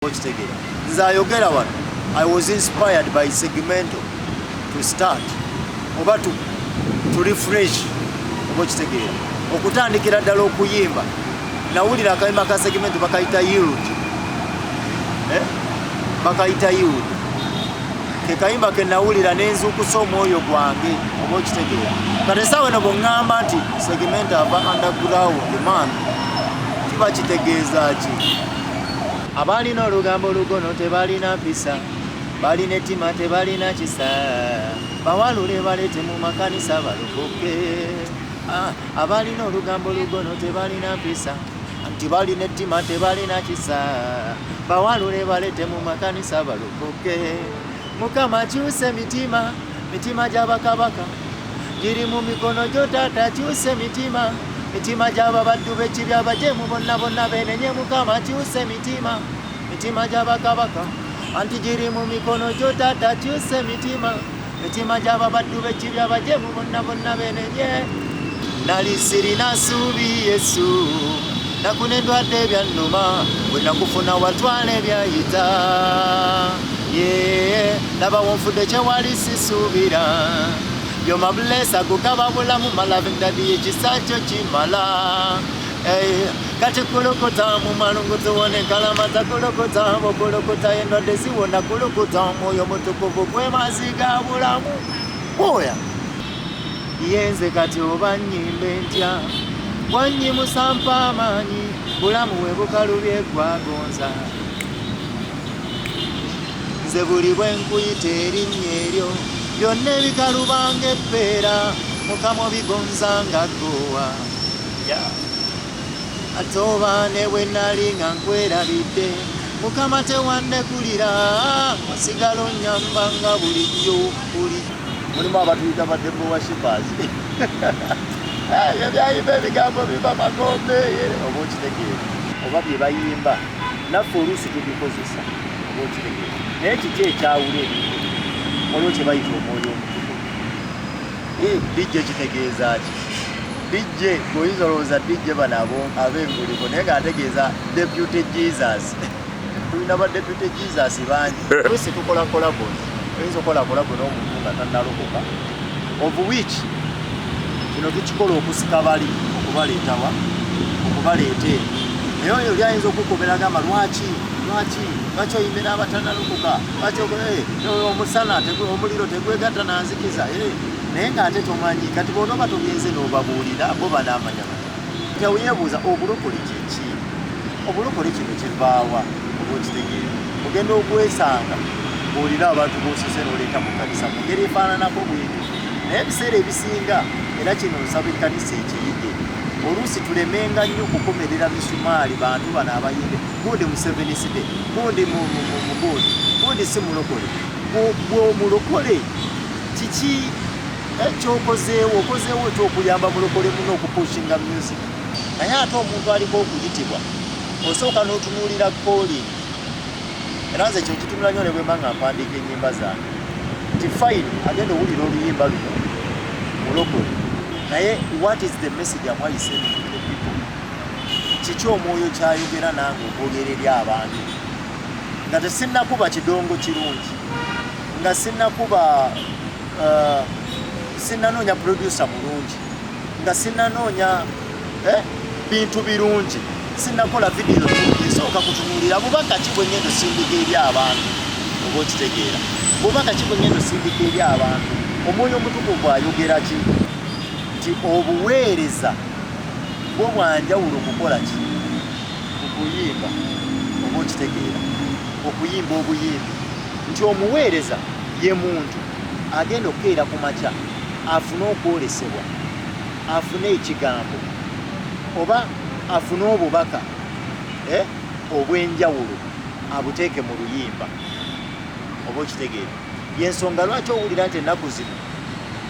Nzayogera wano, I was inspired by segmento to start oba to refresh okitegera okutandikira ddala okuyimba. Nawulira akayimba ka segmento bakayita yield, bakayita yield. Ke kayimba ke nawulira nenzukusa omwoyo gwange oba okitegera. Kati essaawa eno bw'oŋŋamba nti segmento ava underground man, kiba kitegeeza ki? Abalina olugambo olugono tebalina mpisa, balina ettima tebalina kisa, bawalule balete mu makanisa balokoke. Abalina olugambo olugono tebalina mpisa, nti balina ettima tebalina kisa, bawalule balete mu makanisa balokoke. Mukama kyuse mitima, mitima gy'abakabaka giri mu mikono gyo Taata, kyuse mitima, mitima gy'ababaddu b'ekibi abajeemu bonna bonna beenenye. Mukama kyuse mitima, mitima gy'abakabaka anti giri mu mikono gyo Taata, kyuse mitima, mitima gy'ababaddu b'ekibi abajeemu bonna bonna beenenye. Nali sirina ssuubi Yesu, nakuna endwadde ebyannuma, bwe nakufuna watwala ebyayita. Laba wonfudde kyewali sisuubira. You're my blessed, kukaba bulamu malaving daddy ekisa kyo kimala. Kati kulokota mu malunguzi wone kalamata kulokota bokulokota endwadde ziwona kulokota omwoyo mutukuvu gwe maziga bulamu. Oya yenze kati oba nnyimbe ntya, wanyimusa mpa amaanyi, bulamu we bukalubye gwagonza. Nze buli bwe nkuyita erinnya eryo, byonna ebikalubanga ebbeera, Mukama bigonza nga ggoowa. Ate oba ne bwe nali nga nkwerabidde, Mukama tewannekulira, wasigala onnyamba nga bulijjo buli. Mulimu abatuyita ba devo-worshipers. Ebyayimba ebigambo biba magombe oba okitegeera, oba bye bayimba naffe oluusi tubikozesa oba okitegeera. Naye kiki ekyawula ebintu olwo kye bayita omwoyo omutukuvu? DJ kitegeeza ki? DJ bw'oyinza olowooza DJ bano ab'enguligo naye ng'ategeeza Deputy Jesus. Tulina ba Deputy Jesus bangi. Oluusi tukola kolaboni, oyinza okukola kolaboni n'omuntu nga tannalokoka, of which kino tukikola okusika bali okubaleetawa okubaleeta eri. Naye oyo oli ayinza okukubira agamba lwaki oyimbira abatannalokoka, lwaki omusana omuliro tegwegatta nanzikiza. Naye ng'ate tomanyi, kati bw'onoba togenze n'obabuulira bo banaamanya bati. Weebuuza obulokole kiki? Obulokole kino kivaawa oba okitegeera? Ogenda ogwesanga bw'olira abantu b'osise n'oleeta mu kkanisa mu ngeri efaananako bwetyo. Naye ebiseera ebisinga, era kino nsaba ekkanisa ekiyige, oluusi tulemenga nnyo okukomerera misumaali bantu bano abayimbe. Gundi Museveniside, gundi mugundi, gundi si mulokole. Bw'omulokole kiki ekyokozeewo? Okozeewo ekyokuyamba mulokole muno okupushinga music. Naye ate omuntu aliko okuyitibwa osooka n'otunuulira calling. Era nze ekyo kitunula nnyo ne bwe mba nga mpandiika ennyimba zange nti fine agenda owulira oluyimba luno mulokole, naye what is the message am I sending to the people? Kiki omwoyo kyayogera nange okwogera eri abantu nga tesinnakuba kidongo kirungi, nga sinnanoonya producer mulungi, nga sinnanoonya bintu birungi, sinnakola video esooka kutunuulira bubaka ki bwe ngendo sindika eri abantu oba okitegeera. Bubaka ki bwe ngendo sindika eri abantu? Omwoyo omutukuvu ayogera ki? Nti obuweereza bwo bwanjawulo okukola ki? Okuyimba oba okitegeera, okuyimba obuyimbi. Nti omuweereza ye muntu agenda okukeera ku makya afune okwolesebwa, afune ekigambo oba afune obubaka obw'enjawulo abuteeke mu luyimba oba okitegeera. Yensonga lwaki owulira nti ennaku zino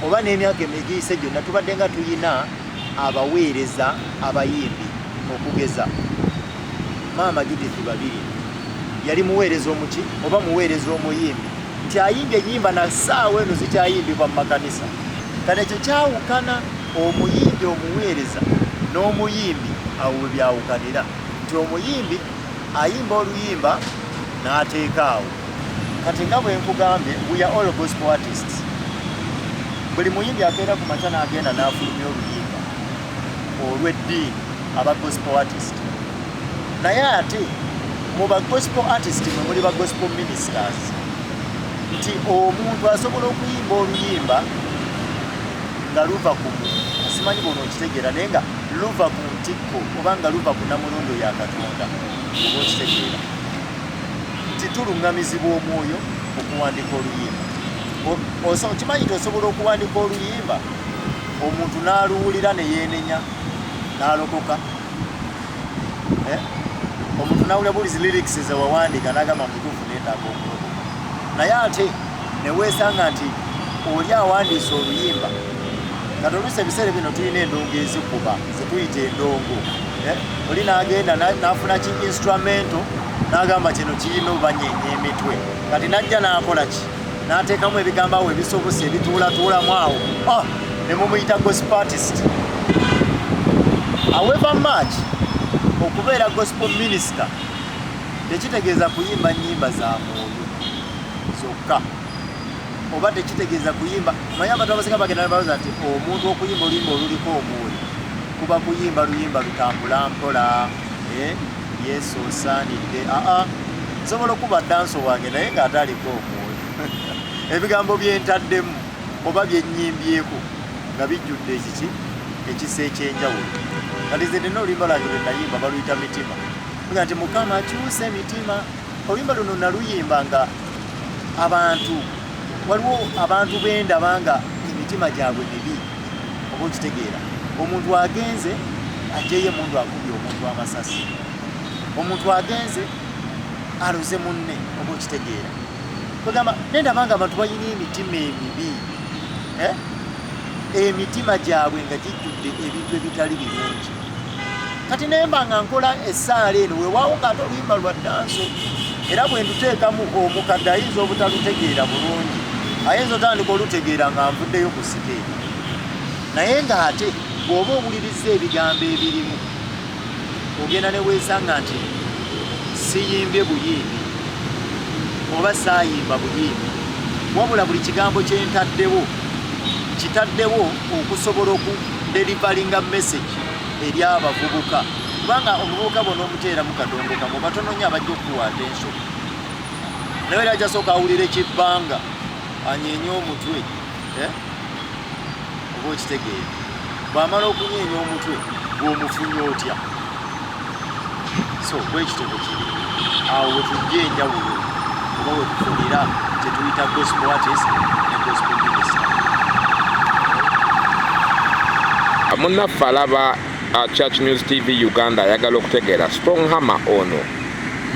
oba n'emyaka emigiyise gyonna tubadde nga tuyina abaweereza abayimbi. Okugeza Maama Judith Babiri yali muweereza omuki oba muweereza omuyimbi, nti ayimbye ennyimba na ssaawa eno zikyayimbibwa mu makanisa. Kale ekyo kyawukana omuyimbi omuweereza n'omuyimbi awo we byawukanira, nti omuyimbi ayimba oluyimba n'ateekaawo. Kati nga bwe nkugambye, we are all gospel artists. Buli muyimbi akeera ku makya n'agenda n'afulumya oluyimba olw'eddiini aba gospel artist. Naye ate mu ba gospel artist mwe muli ba gospel ministers, nti omuntu asobola okuyimba oluyimba nga luva ku asimanyi bw'ono okitegeera naye nga luva ku ntikko oba nga luva ku namulondo ya Katonda oba okitegeera nti tuluŋŋamizibwa omwoyo okuwandika oluyimba. Kimanyi nti osobola okuwandika oluyimba omuntu n'aluwulira ne yeenenya n'alokoka. Omuntu n'awulira bulizi lyrics zewawandika n'agamba mutuufu neetaaga okulokoka. Naye ate ne weesanga nti oli awandiisa oluyimba kati oluusi ebiseera bino tulina endongo ezikuba ze tuyita endongo. Oli n'agenda n'afuna ki instrumento n'agamba kino kiyime oba nyenye emitwe. Kati n'ajja n'akola ki? N'ateekamu ebigambo awo ebisobose ebituulatuulamu awo. Ne mumuyita gospel artist. However much okubeera gospel minister tekitegeeza kuyimba nnyimba za mwoyo zokka, oba tekitegeeza kuyimba. Manyi abantu abasinga bagenda nebabuuza nti omuntu okuyimba oluyimba oluliko omwoyo kuba kuyimba luyimba lutambula mpola, Yesu osaanidde. Nsobola okuba danso wange naye ng'ate aliko omwoyo. Ebigambo byentaddemu oba byennyimbyeko nga bijjudde ekiki ekisa ekyenjawulo. Kati nze nina oluyimba lwange lwe nayimba baluyita mitima. Nga nti Mukama akyusa emitima. Oluyimba luno naluyimba nga abantu waliwo abantu bendaba nga emitima gyabwe mibi oba okitegeera. Omuntu agenze ajjeyo emundu akubye omuntu amasasi, omuntu agenze aluze munne oba okitegeera. Kugamba nendaba nga abantu balina emitima emibi, emitima gyabwe nga gijjudde ebintu ebitali birungi. Kati nemba nga nkola essaala eno weewaawo ng'ate oluyimba lwa danso era bwe nduteekamu omukadde ayinza obutalutegeera bulungi, ayinza otandika olutegeera nga nvuddeyo ku siteegi. Naye ng'ate bw'oba owuliriza ebigambo ebirimu ogenda ne weesanga nti siyimbye buyimbi oba saayimba buyimbi, wabula buli kigambo kye ntaddewo kitaddewo okusobola okuderivalinga message eri abavubuka. Kubanga omuvubuka bona omuteeramu kadongo kamu batono nnyo abajja okuwa attention. Naye era ajasooka awulire kibbanga anyeenya omutwe oba okitegeera. Bw'amala okunyeenya omutwe bw'omufunye otya. So bwekityo bwe kiri. Awo we tujja enjawulo oba we tufunira kye tuyita gospel artist ne gospel minister. Munnaffe alaba Church News TV Uganda ayagala okutegeera Strong Hammer ono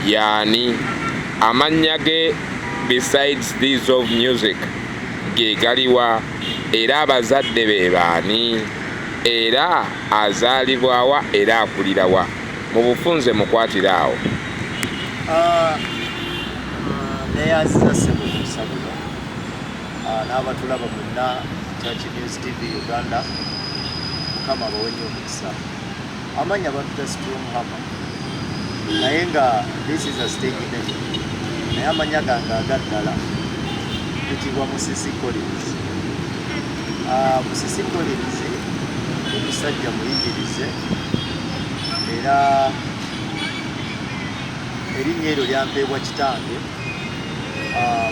yaani, amannya ge besides these of music ge galiwa, era abazadde be baani, era azaalibwawa era akulirawa? Mu bufunze mukwatira awo. Neeyaziza ssebo kusa buno n'abatulaba bonna Church News TV Uganda. Mukama bawenye omukisa. Amanya batuta Strong Hammer naye nga this is a stage name. Naye amanya gange agaddala tutibwa Musisi Collins. Musisi Collins omusajja muyigirize era erinnya eryo lyampeebwa kitange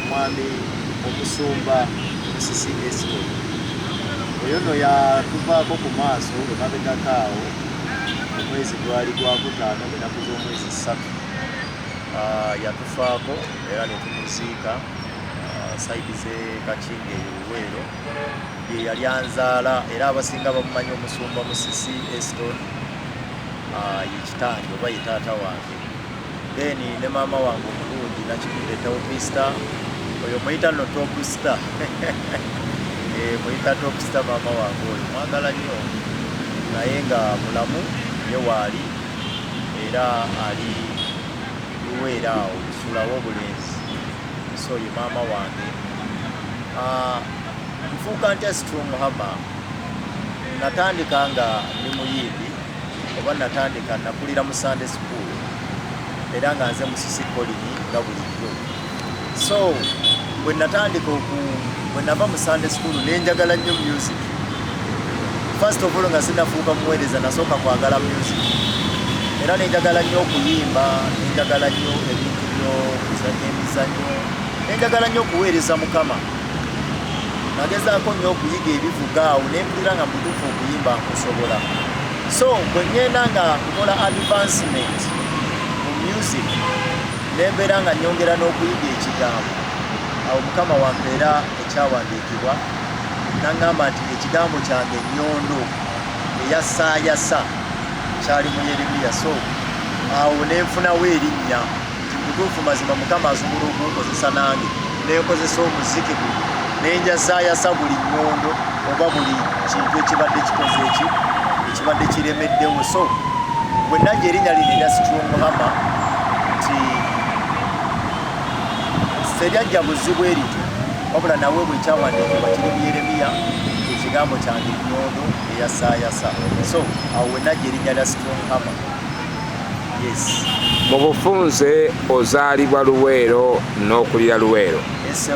mwami omusumba Musisi Escort. Oyo no yatuvaako ku maaso bwe mabegako awo omwezi gwali gwakutaano ennaku z'omwezi 3 yatufaako era ne tumuziika saidi ze Kakinge Luweero ye yali anzaala era abasinga bamumanyi omusumba Musisi Eston ye kitange oba ye taata wange. Then ne maama wange omulungi Nakikude Topista, oyo muyita no Topista muyita Topista maama wange oyo mwagala nnyo naye nga mulamu ye waali era ali Luweero awo kusulawo obulenzi. So ye maama wange. Nfuuka ntya Strong Hammer? Natandika nga ndi muyimbi oba natandika nakulira mu Sunday school era nga nze Musisi Collins nga bulijjo. So bwe natandika bwe nava mu Sunday school nenjagala nnyo music. First of all nga sinnafuuka muweereza nasooka kwagala music. Era nenjagala nnyo okuyimba, nenjagala nnyo ebintu by'okuzannya emizannyo, nenjagala nnyo okuweereza Mukama. Nagezaako nnyo okuyiga ebivuga awo nempulira nga mutuufu okuyimba nkusobola. So bwe ngenda nga nkola advancement mu music nembeera nga nyongera n'okuyiga ekigambo. Awo Mukama wampeera ekyawandiikibwa n'aŋŋamba nti ekigambo kyange nnyondo eyasaayasa kyali mu Yeremiya. So awo nenfunawo erinnya nti mutuufu mazima Mukama asobola okunkozesa nange nenkozesa omuziki guno nenjasaayasa buli nnyondo oba buli kintu ekibadde kikoze ekibadde kiremeddewo. So bwe najja erinnya lino erya Strong Hammer nti teryajja buzibu erito wabula nawe bwe kyawandiikibwa kiri mu Yeremiya ekigambo kyange nnyondo eyasaayasa. So awo we najja erinnya lya Strong Hammer. Yes. Mu bufunze ozaalibwa Luweero n'okulira Luweero. Yes.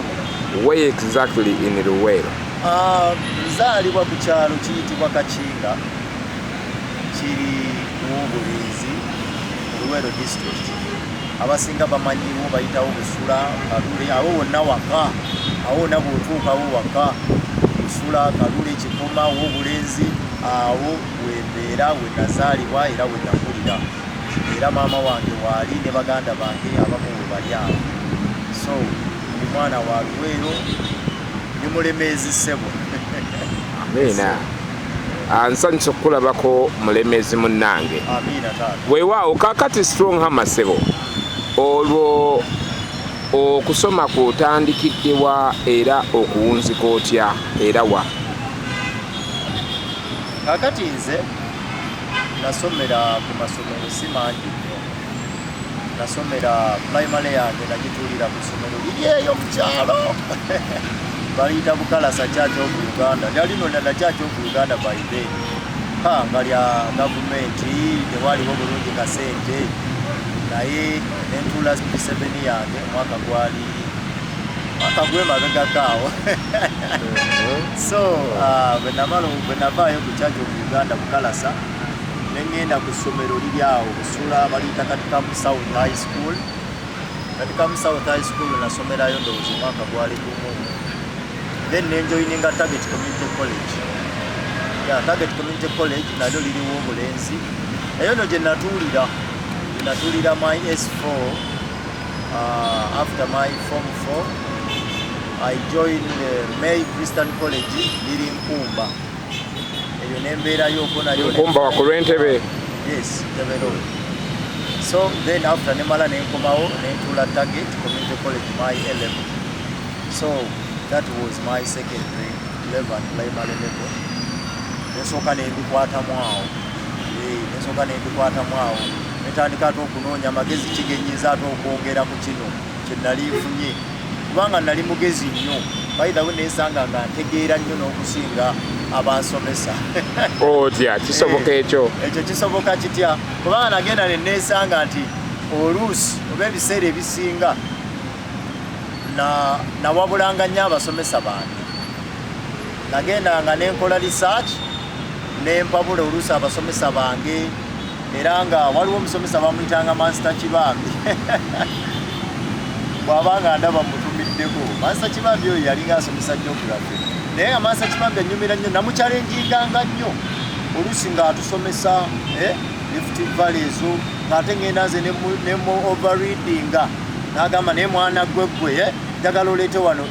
Where exactly in Luweero? Nzaalibwa ku kyalo kiyitibwa Kakinga kiri mu Bulinzi, Luweero district. Abasinga bamanyiwo bayitawo Busula, Kalule, awo wonna waka, awo wonna bw'otuukawo waka, Busula, Kalule, Kikoma, Obulenzi, awo wembeera we nazaalibwa era we nakulira. Era maama wange waali ne baganda bange abamu we bali awo. So ndi mwana wa Luweero, ndi Mulemeezi ssebo. Amiina. Nsanyusa okukulabako Mulemeezi munnange. Amiina taata. Weewaawo kaakati Strong Hammer ssebo olwo okusoma kutandikiddewa era okuwunzika otya era wa? Kaakati nze nasomera ku masomero si mangi nnyo. Nasomera primary yange nagituulira ku ssomero liri eyo mu kyalo baliyita Bukalasa Church of Uganda. Lyali lino ddala Church of Uganda by then. Nga lya gavumenti tewaliwo bulungi kasente naye nentuula P7 yange mwaka gw'emabegakaawo. So bwe navaayo ku Church of Uganda Bukalasa nengenda ku ssomero liri awo Busula baliyita Katikamu South High School. Katikamu South High School nasomerayo ndowooza omwaka gwali gumu. Then nenjoyininga Target Community College. Target Community College nalyo liriwo Obulenzi. Eyo no gye natuulira my S4. After my Form 4 I joined May Christian College liri Nkumba. Eyo nembeerayo okwo nayo Nkumba wa ku Lwentebe. Yes, Ntebe Road. So then after nemala nenkomawo nentuula Target Community College my 11. So that was my secondary level, primary level. Nesooka nembikwatamu awo. Netandika ate okunoonya amagezi kigenyiza ate okwongera ku kino kye nali nfunye. Kubanga nali mugezi nnyo. By the way nesanga nga ntegeera nnyo n'okusinga abansomesa. Otya kisoboka ekyo? Ekyo kisoboka kitya? Kubanga nagenda ne neesanga nti oluusi oba ebiseera ebisinga nawabulanga nnyo abasomesa bange. Nagendanga nenkola research nempabula oluusi abasomesa bange era nga waliwo omusomesa bamuyitanga Master Kibambi. Bw'abanga ndaba mutumiddeko Master Kibambi oyo yalinga asomesa geography. Naye nga Master Kibambi annyumira nnyo namukyalenjinganga nnyo oluusi ng'atusomesa Rift Valley ezo ng'ate ngenda nze nemu overreadinga n'agamba naye mwana gwe njagala oleete wano.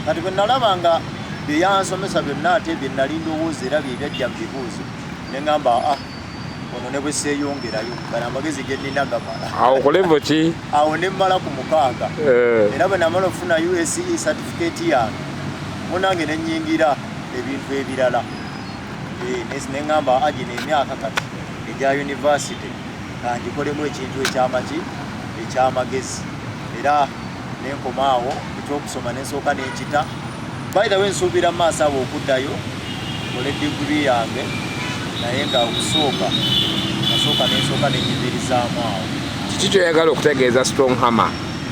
Kati bwe nalaba nga bye yansomesa byonna ate bye nali ndowooza era bye byajja mu bibuuzo ne ngamba ono ne bwe seeyongerayo gano amagezi ge nnina gamala. Awo ku level ki? Awo ne mmala ku 6. Era bwe namala okufuna USE certificate yange munange ne nnyingira ebintu ebirala. Ne ngamba gino emyaka kati egya university kangikolemu ekintu ekyamagezi era nenkomaawo ekyokusoma nensooka nenkita. By the way nsuubira mu maaso awo okuddayo nkole degree yange naye nga okusooka nensooka nenyimirizaamu awo. Kiki kyoyagala okutegeeza Strong Hammer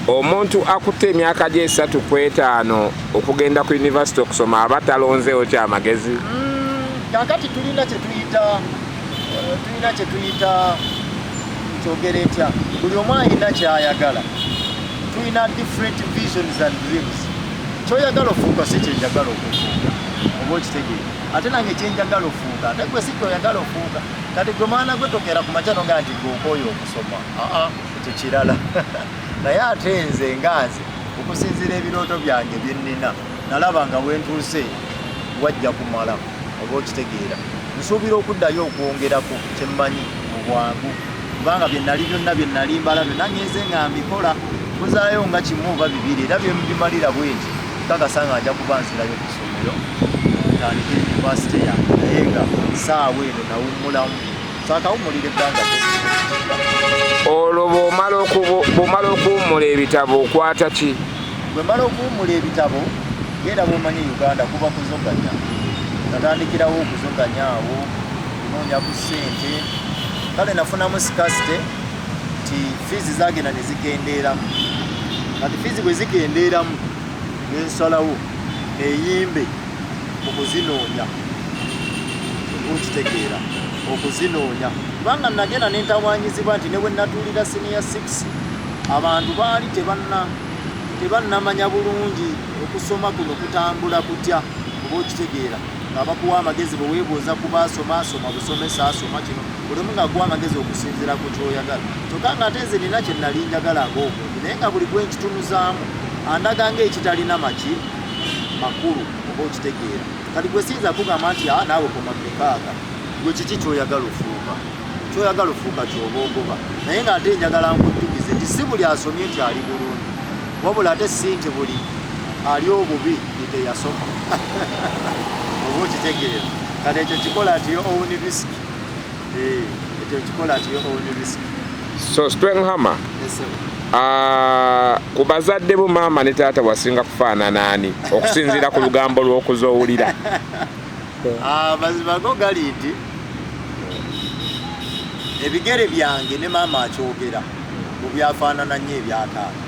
omuntu akutte emyaka gye 3 ku 5 okugenda ku university okusoma aba talonzeewo kyamagezi. Kakati tulina kye tuyita kyogera etya, buli omu alina kyayagala. Tulina different visions and dreams. Kyoyagala ofuuka si kyenjagala okufuuka, oba okitegeera. Ate nange kyenjagala ofuuka ate gwe si kyoyagala ofuuka. Kati gwe mwana gwe tokera ku makya noga nti gweokooyo okusoma, ekyo kirala. Naye ate nze nganze okusinziira ebirooto byange bye nnina, nalaba nga wentuuse wajja kumala, oba okitegeera. Nsuubira okuddayo okwongerako kye mmanyi mu bwangu, kubanga byonna bye nali mbala byonna ngenze nga mbikola. Kuzaayo nga kimu oba bibiri era bye mbimalira bwenti kakasa nga nja kuba nzirayo ku ssomero ntandika yunivasite yange, naye nga saawa eno nawummulamu saakawummulira ebbanga. Olwo bw'omala okuwummula ebitabo okwata ki? Bwe mala okuwummula ebitabo ngenda bw'omanyi Uganda kuba kuzoganya. Natandikirawo okuzoganya awo kunoonya ku ssente, kale nafunamu sikasite nti fiizi zagenda ne zikendeeramu. Kati fiizi bwe zikendeeramu nensalawo eyimbe okuzinoonya, okitegeera okuzinoonya, kubanga nagenda nentawaanyizibwa nti ne bwe natuulira senior 6 abantu baali tebannamanya bulungi okusoma kuno kutambula kutya, oba okitegeera. Abakuwa amagezi bwe weebuuza ku baasoma busomesa asoma kino, buli omu ng'akuwa amagezi okusinziira ku kyoyagala. Kyokka nga ate nze nina kye nali njagala ng'omuntu, naye nga buli gwe nkitunuzaamu andaga ng'ekitalina makulu, oba okitegeera. Kati gwe siyinza kugamba nti naawe koma mmekaaga, gwe kiki kyoyagala ofuuka, kyoyagala ofuuka ky'oba ogoba. Naye ng'ate njagala nkujjukize nti si buli asomye nti ali bulungi, wabula ate si nti buli ali obubi nti teyasoma. Oba okitegeera. Kati ekyo kikola ati yo own risk. Ekyo kikola ati yo own risk. So Strenghammer, ku bazadde bo maama ne taata wasinga kufaanana ani okusinziira ku lugambo lw'okuzoowulira? Mazima go gali nti ebigere byange ne maama akyogera mu byafaanana nnyo ebyataata.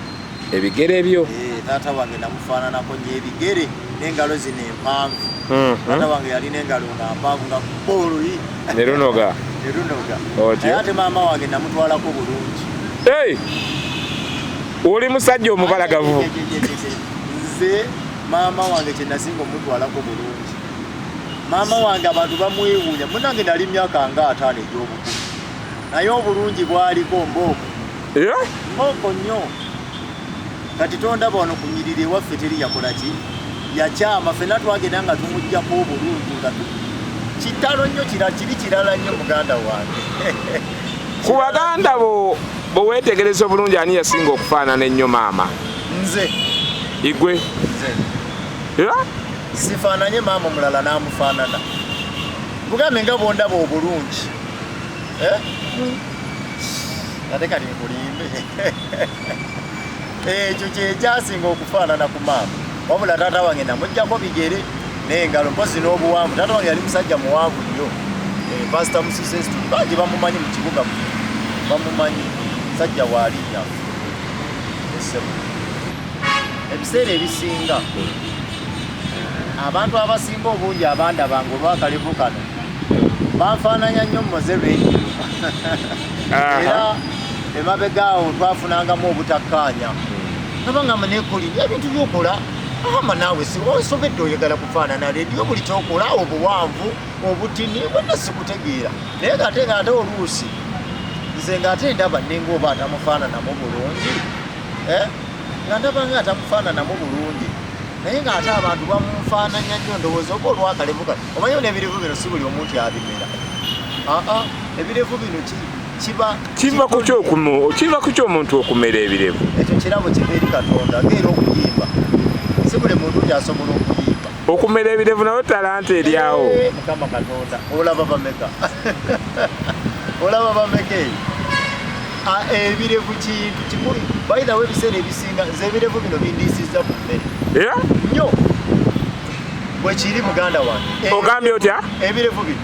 Ebigere byo? Taata wange namufaananako nnyo ebigere n'engalo zino empanvu. Taata wange yalina engalo nga mpanvu nga oluyi ne lunoga. Naye ate maama wange namutwalako bulungi. Oli musajja omubalagavu. Nze maama wange kye nasinga omutwalako bulungi. Maama wange abantu bamwewuunya, munange nali myaka nga 5 egy'obukulu, naye obulungi bwaliko mbooko nnyo. Kati tondaba wano ku nnyiriri ewaffe teri yakola ki, yakyama, ffenna twagenda nga tumuggyako obulungi nga kitalo nnyo, kiri kirala nnyo muganda wange. Ku baganda bo bwe weetegereza obulungi ani yasinga okufaanana ennyo maama? Nze. Igwe? Nze. Sifaananye maama mulala n'amufaanana. Bugambe nga bwondaba obulungi. Ate kati nkulimbe. Ekyo kyekyasinga okufaanana ku maama. Wabula taata wange namuggyako bigere n'engalo mpozi n'obuwanvu. Taata wange yali musajja muwanvu nnyo. Pastor Musisi bangi bamumanyi mu kibuga, bamumanyi musajja waalinya. Ebiseera ebisinga abantu abasinga obungi abandabanga olwakalevu kano banfaananya nnyo mmoze lw'enjiro. Era emabegaawo twafunangamu obutakkaanya. Nabangamba nekoli ebintu byokola ama naawe si osobedde oyagala kufaanana leediyo buli kyokola obuwanvu obutini bwonna sikutegeera. Naye ng'ate ng'ate oluusi nze ng'ate ndaba nenga oba atamufaananamu bulungi, nga ndaba nga atamufaananamu bulungi, naye ng'ate abantu bamufaananya nnyo ndowooza oba olwakalevu kano. Omanyi n'ebirevu bino si buli omuntu abimera. Ebirevu bino kiva ku ky'omuntu okumera ebirevu. Ekyo kirabo kiva eri Katonda ng'era okuyimba. Si buli muntu asobola okuyimba. Okumera ebirevu nayo talanta eryawo. Mukama Katonda olaba bameka. Olaba bameka ebirevu kintu kikulu. By the way, ebiseera ebisinga nze ebirevu bino bindiisizza ku mmere nnyo bwe kiri muganda wange. Ogambye otya? Ebirevu bino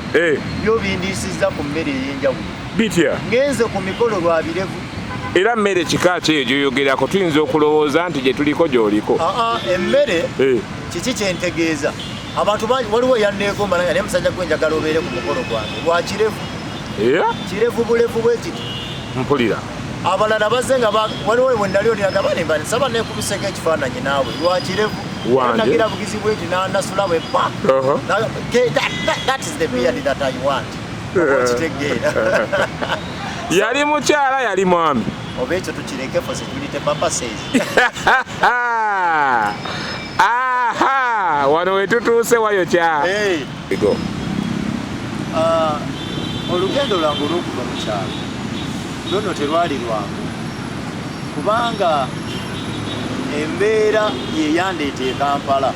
byo bindiisizza ku mmere ey'enjawulo. Bitya? Ngenze ku mikolo lwa birevu. Era mmere kika ki eyo gyoyogerako tuyinza okulowooza nti gye tuliko gy'oliko. Emmere kiki kyentegeeza abantu waliwo yanneegomba naye musajja gwe njagala obeere ku mukolo gwange lwa kirevu. Kirevu bulevu bwe kiti. Mpulira. Abalala bazze nga waliwo bwe nali oliraga balimba nsaba neekubiseko ekifaananyi naawe lwa kirevu. Nagira bugizi bweti nasula bwe pa. That is the beard that I want. Okitegeera. Yali mukyala yali mwami. Oba ekyo tukireke for security purposes. Aha, wano we tutuuse wayokya. Go. Olugendo lwange olw'okuva mu kyalo lwono terwali lwangu kubanga embeera ye yandeeta e Kampala.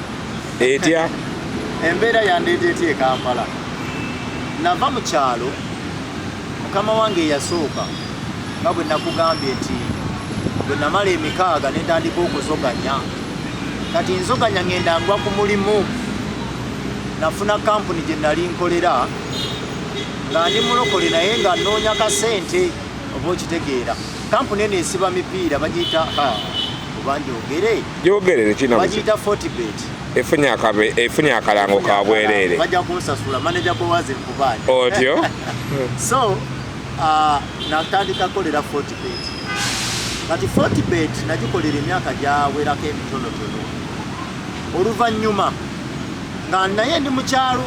Etya? Embeera yandeeta e Kampala. Nava mu kyalo mukama wange eyasooka nga bwe nakugambye nti bwe namala emikaaga ne ntandika okuzoganya. Kati nzoganya ngenda ngwa ku mulimu. Nafuna kampuni gye nali nkolera nga ndi mulokole naye nga nnoonya kasente oba okitegeera. Kampuni eno esiba mipiira bagiyita oba njogere gyogerere kino bagiyita 40bet. Efunye akalango ka bwereere. Bajja kunsasula manager Bowazi Nkubaani. Otyo? So natandika kolera 40bet. Kati 40bet nagikolera emyaka gyawerako emitonotono. Oluvannyuma nga naye ndi mukyalo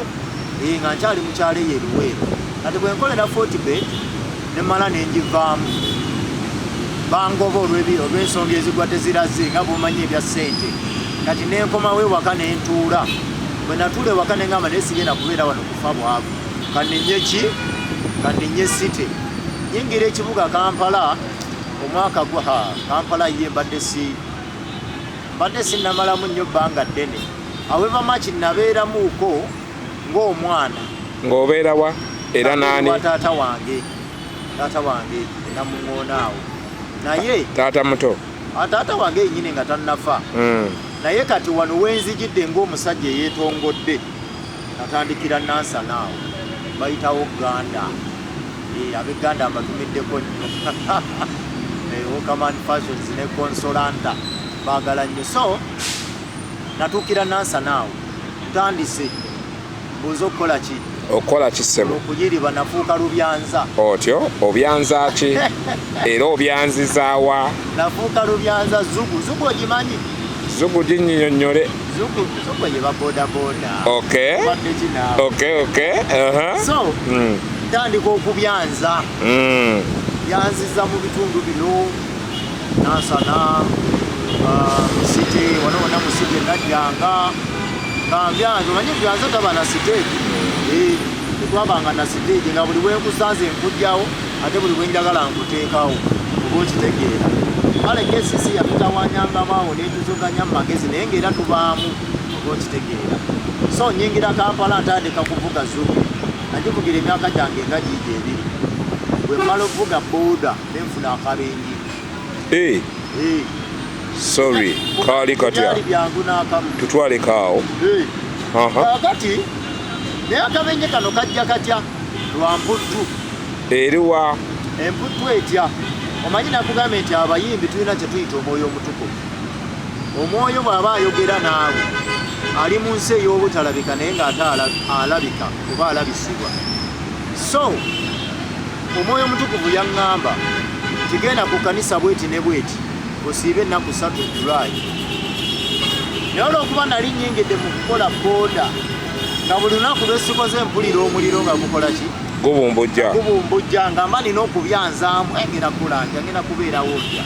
nga nkyali mukyalo eyo eruweero. Kati bwe nkolera 40bet ne mala ne njivaamu bangoba olw'ensonga ezigwa teziraze nga bw'omanyi ebya ssente. Kati ne nkomawo ewaka ne ntuula. Bwe natuula ewaka ne ngamba naye sigenda kubeera wano kufa bwavu. Kanenye ki? Kanenye site. Nyingira ekibuga Kampala omwaka gwa Kampala ye mbadde sinnamalamu nnyo bbanga ddene. However much nabeeramuuko ng'omwana. Ng'obeera wa? Era naani? Taata wange namuŋoonaawo. Naye taata muto? Taata wange yennyini nga tannafa. Naye kati wano wenzijidde ng'omusajja eyeetongodde natandikira Nansanaawo bayitawo Ganda. Ab'Eganda mbatumiddeko nnyo. Wokaman Fashions ne Consolanta baagala nnyo. So natuukira Nansanaawo ntandise mbuuza okukola ki? Okola ki ssebo? Okuyiriba nafuuka Lubyanza. Otyo? Obyanza ki? Era obyanziza wa? Nafuuka Lubyanza Zugu. Zugu ogimanyi? Zugu ginnyonnyole. Zugu ye baboodabooda. Okay. So ntandika okubyanza. Byanziza mu bitundu bino Nansana, Musite, wano Musite najjanga nga mbyanza. Omanyi byanza taba na siteegi. Twabanga na siteegi nga buli wenkusanze nkujjawo ate buli wenjagala nkuteekawo oba okitegeera. Kale ngesisi yatutawanyangamawo netuzoganya mu magezi naye ng'era tubaamu oba okitegeera. So nyingira Kampala ntandika kuvuga Zugu. Nagivugira emyaka gyange nga giija ebiri. Bwe mmala okuvuga booda ne nfuna akabenje. Sorry, kaali katya? Tutwale kaawo. Kati naye akabenje kano kajja katya lwa mputtu. Eriwa? Emputtu etya. Omanyi nakugambye nti abayimbi tulina kye tuyita omwoyo omutukuvu. Omwoyo bw'aba ayogera naawe ali mu nsi ey'obutalabika naye ng'ate alabika oba alabisibwa. So omwoyo omutukuvu yaŋŋamba kigenda ku kanisa bweti ne bweti osiibe ennaku 3 July. Naye olw'okuba nali nnyingidde mu kukola booda nga buli lunaku lwesikoze mpulira omuliro nga gukola ki? Gubumbujja nga mba nina okubyanzaamu ngenda kulanja ngenda kubeerawo ntya.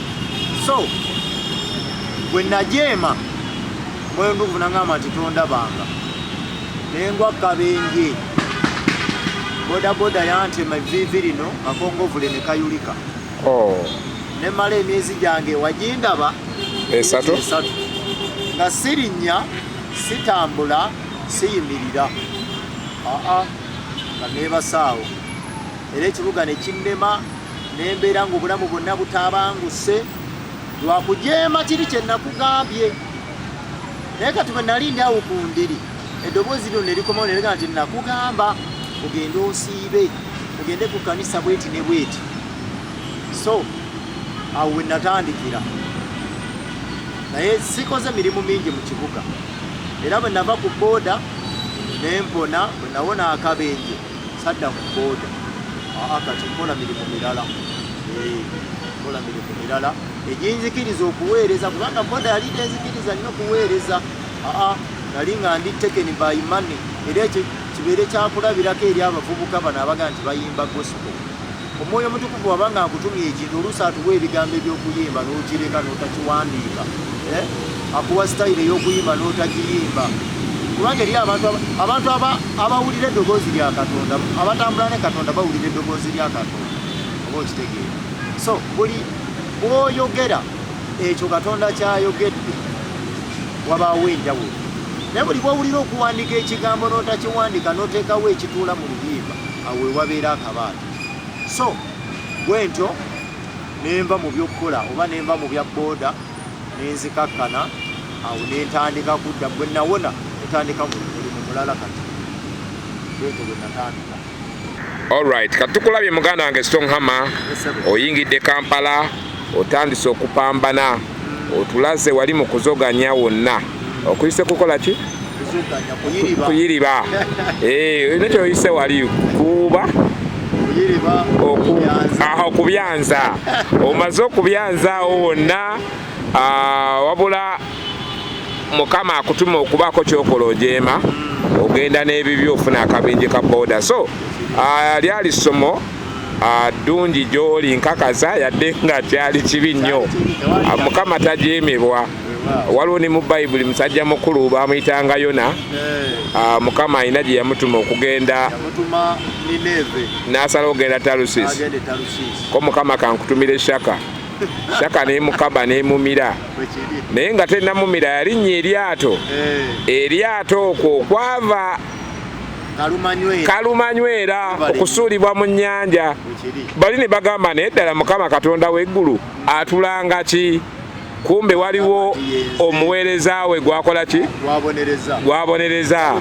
So bwe najeema mwoyo ndugu naŋŋamba nti tondabanga naye ngwa kabenje. Bodaboda yantema evviivi lino akongovule ne kayulika. Ne mala emyezi gyange wagindaba 3 nga sirinnya sitambula siyimirira nga neebasaawo. Era ekibuga ne kinnema nembeera ng'obulamu bwonna butaabanguse lwakujeema kiri kye nakugambye. Naye kati bwe nali ndi awo ku ndiri eddoboozi lino ne likomawo ne ligamba nti nakugamba ogende osiibe ogende ku kanisa bweti ne bweti. So awo we natandikira naye sikoze mirimu mingi mu kibuga era bwe nava ku booda nempona bwe nawona akabenje sadda ku booda kati nkola mirimu mirala nkola mirimu mirala egyinzikiriza okuweereza kubanga booda yali tenzikiriza nnyo okuweereza nali nga ndi taken by money era ekyo kibeere kyakulabirako eri abavubuka bano abaga nti bayimba gospel. Omwoyo Mutukuvu wabanga akutumye ekintu oluusi atuwa ebigambo ebyokuyimba n'okireka n'otakiwandiika akuwa sitayire ey'okuyimba n'otagiyimba kubanga eri abantu abawulira eddoboozi lya Katonda abatambula ne Katonda bawulira eddoboozi lya Katonda oba okitegeera. So buli bw'oyogera ekyo Katonda kyayogedde wabaawo enjawulo naye buli bw'owulira okuwandiika ekigambo n'otakiwandiika n'oteekawo ekituula mu luyimba awo wewabeera akabaata. So bwentyo nenva mu byokkola oba nenva mu bya booda nenzikakkana awo nentandika kudda bwe nawona netandika mulimu mulala kati bwentyo bwe natandika. Alright, katukulabye muganda wange Strong Hammer oyingidde Kampala otandise okupambana otulaze wali mu kuzoganya wonna okuyise kukola ki? Kuyiriba. Nekyo oyise wali kuba okubyanza omaze okubyanzaawo wonna wabula Mukama akutuma okubaako kyokola ojeema ogenda n'ebibyo ofuna akabenje ka booda. So lyali ssomo ddungi gy'oli nkakaza yadde nga kyali kibi nnyo. Mukama tajeemebwa. Waliwo ne mu Bayibuli musajja mukulu bamuyitanga Yona. Mukama alina gye yamutuma okugenda n'asala okugenda Talusis. Ko Mukama kankutumire Shaka. Shaka n'emukaba n'emumira. Naye nga tennamumira yalinnya eryato. Eryato okwo okwava kalumanywera okusuulibwa mu nnyanja. Bali ne bagamba naye ddala Mukama Katonda w'eggulu atulanga ki? Kumbe waliwo omuweereza we gwakola ki? Gwabonereza.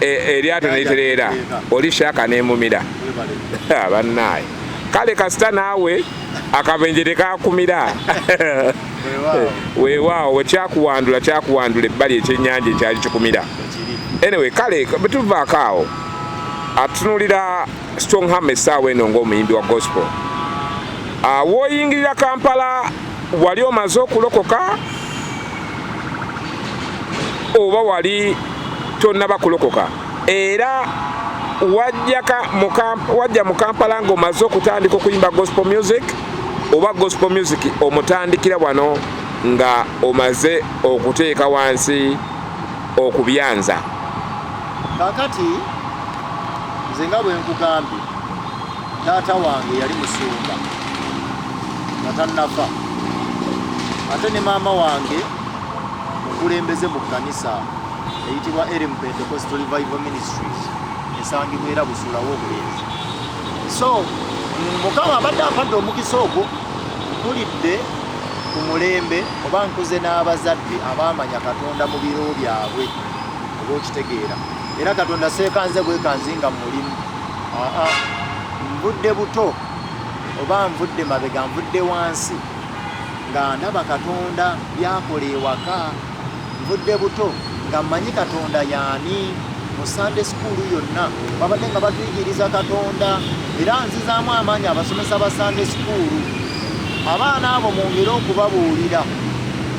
Eryato n'eritereera oli Shaka n'emumira. Bannaaye kale kasita naawe akabenje tekakumira. Weewaawo wekyakuwandula kyakuwandula ebbali ekyennyanja ekyali kikumira. Anyway kale betuvaako awo atunuulira Strong Hammer essaawa eno ng'omuyimbi wa gospel. W'oyingirira Kampala wali omaze okulokoka oba wali tonnaba kulokoka? Era wajja mu Kampala ng'omaze okutandika okuyimba gospel music oba gospel music omutandikira wano nga omaze okuteeka wansi okubyanza? Kakati nze nga bwe nkugambye taata wange yali musumba nga tannafa ate ne maama wange mukulembeze mu kkanisa eyitibwa Pentecostal Revival Ministries esangibwa era Busulawo Obulenzi. So Mukama abadde ampadde omukisa ogwo mpulidde ku mulembe oba nkuze n'abazadde abaamanya Katonda mu biro byabwe oba okitegeera era Katonda seekanze bwekanzinga mu mulimu. Nvudde buto oba nvudde mabega nvudde wansi nga ndaba Katonda byakola ewaka. Nvudde buto nga mmanyi Katonda yaani. Mu Sunday school yonna babadde nga batuyigiriza Katonda era nzizaamu amaanyi abasomesa ba Sunday school abaana abo mwongere okubabuulira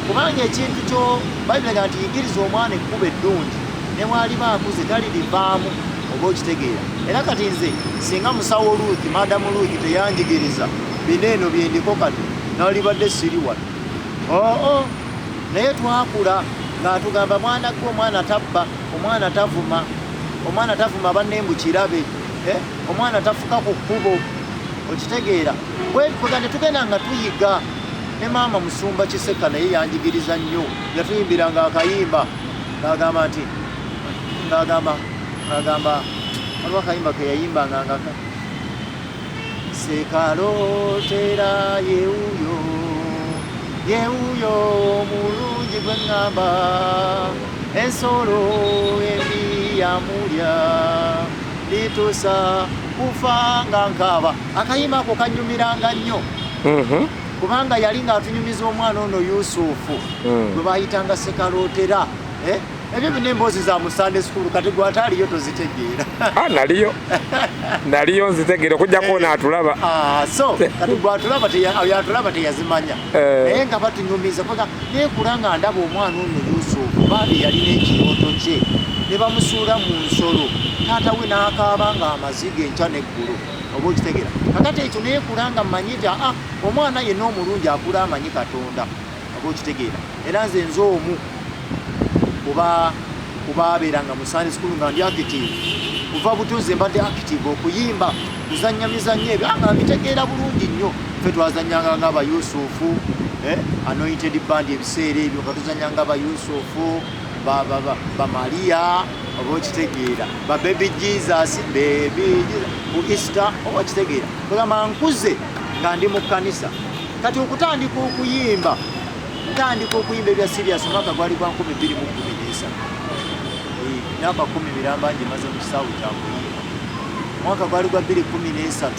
kubanga ekintu kyo Bayibuli nti yigiriza omwana ekkubo eddungi ne bw'aliba akuze talirivaamu oba okitegeera. Era kati nze singa musawo Lwaki madamu Lwaki teyanjigiriza bineeno byendiko kati nalibadde siri wano. Naye twakula ng'atugamba mwana gwe omwana tabba, omwana tavuma, omwana tavuma banne mbu kirabe, omwana tafuka ku kkubo okitegeera. Bwe tugenda nga tuyiga ne maama Musumba Kiseka naye yanjigiriza nnyo yatuyimbiranga akayimba ng'agamba nti waliwo akayimba ke yayimbanga nga sekalotera yewuyo omulungi gwe ŋŋamba ensolo embi yamulya litusa kufa nga nkaaba. Akayimba ako kanyumiranga nnyo kubanga yali ng'atunyumiza omwana ono Yusufu gwe bayitanga Sekalotera. Ebyo bino emboozi za mu Sunday school kati gwe ate aliyo tozitegeera. Naliyo nzitegeera okujjako n'atulaba. So kati gwe atulaba teyazimanya. Naye nga batunyumiza kuga neekula nga ndaba omwana ono Yusufu baabi yalina ekirooto kye ne bamusuula mu nsolo taata we n'akaaba nga amaziga enkya n'eggulu. Oba okitegeera kakati ekyo neekula nga mmanyi nti omwana yenna omulungi akula amanyi Katonda. Oba okitegeera era nze nze omu kuba abeeranga mu Sunday school nga ndi active kuva butuuze mbadde active okuyimba kuzannya mizannyo ebyo nga mbitegeera bulungi nnyo. Ffe twazannyanga ng'Abayusufu anointed band ebiseera ebyo nga tuzannyanga Abayusufu Bamaliya. Oba okitegeera Baby Jesus ku Easter. Oba okitegeera kugamba nkuze nga ndi mu kkanisa kati okutandika okuyimba ebya serious omwaka gwali gwa 2013 myaka 10 miramba nje maze mu kisaawe kya kuyimba. Omwaka gwali gwa 2013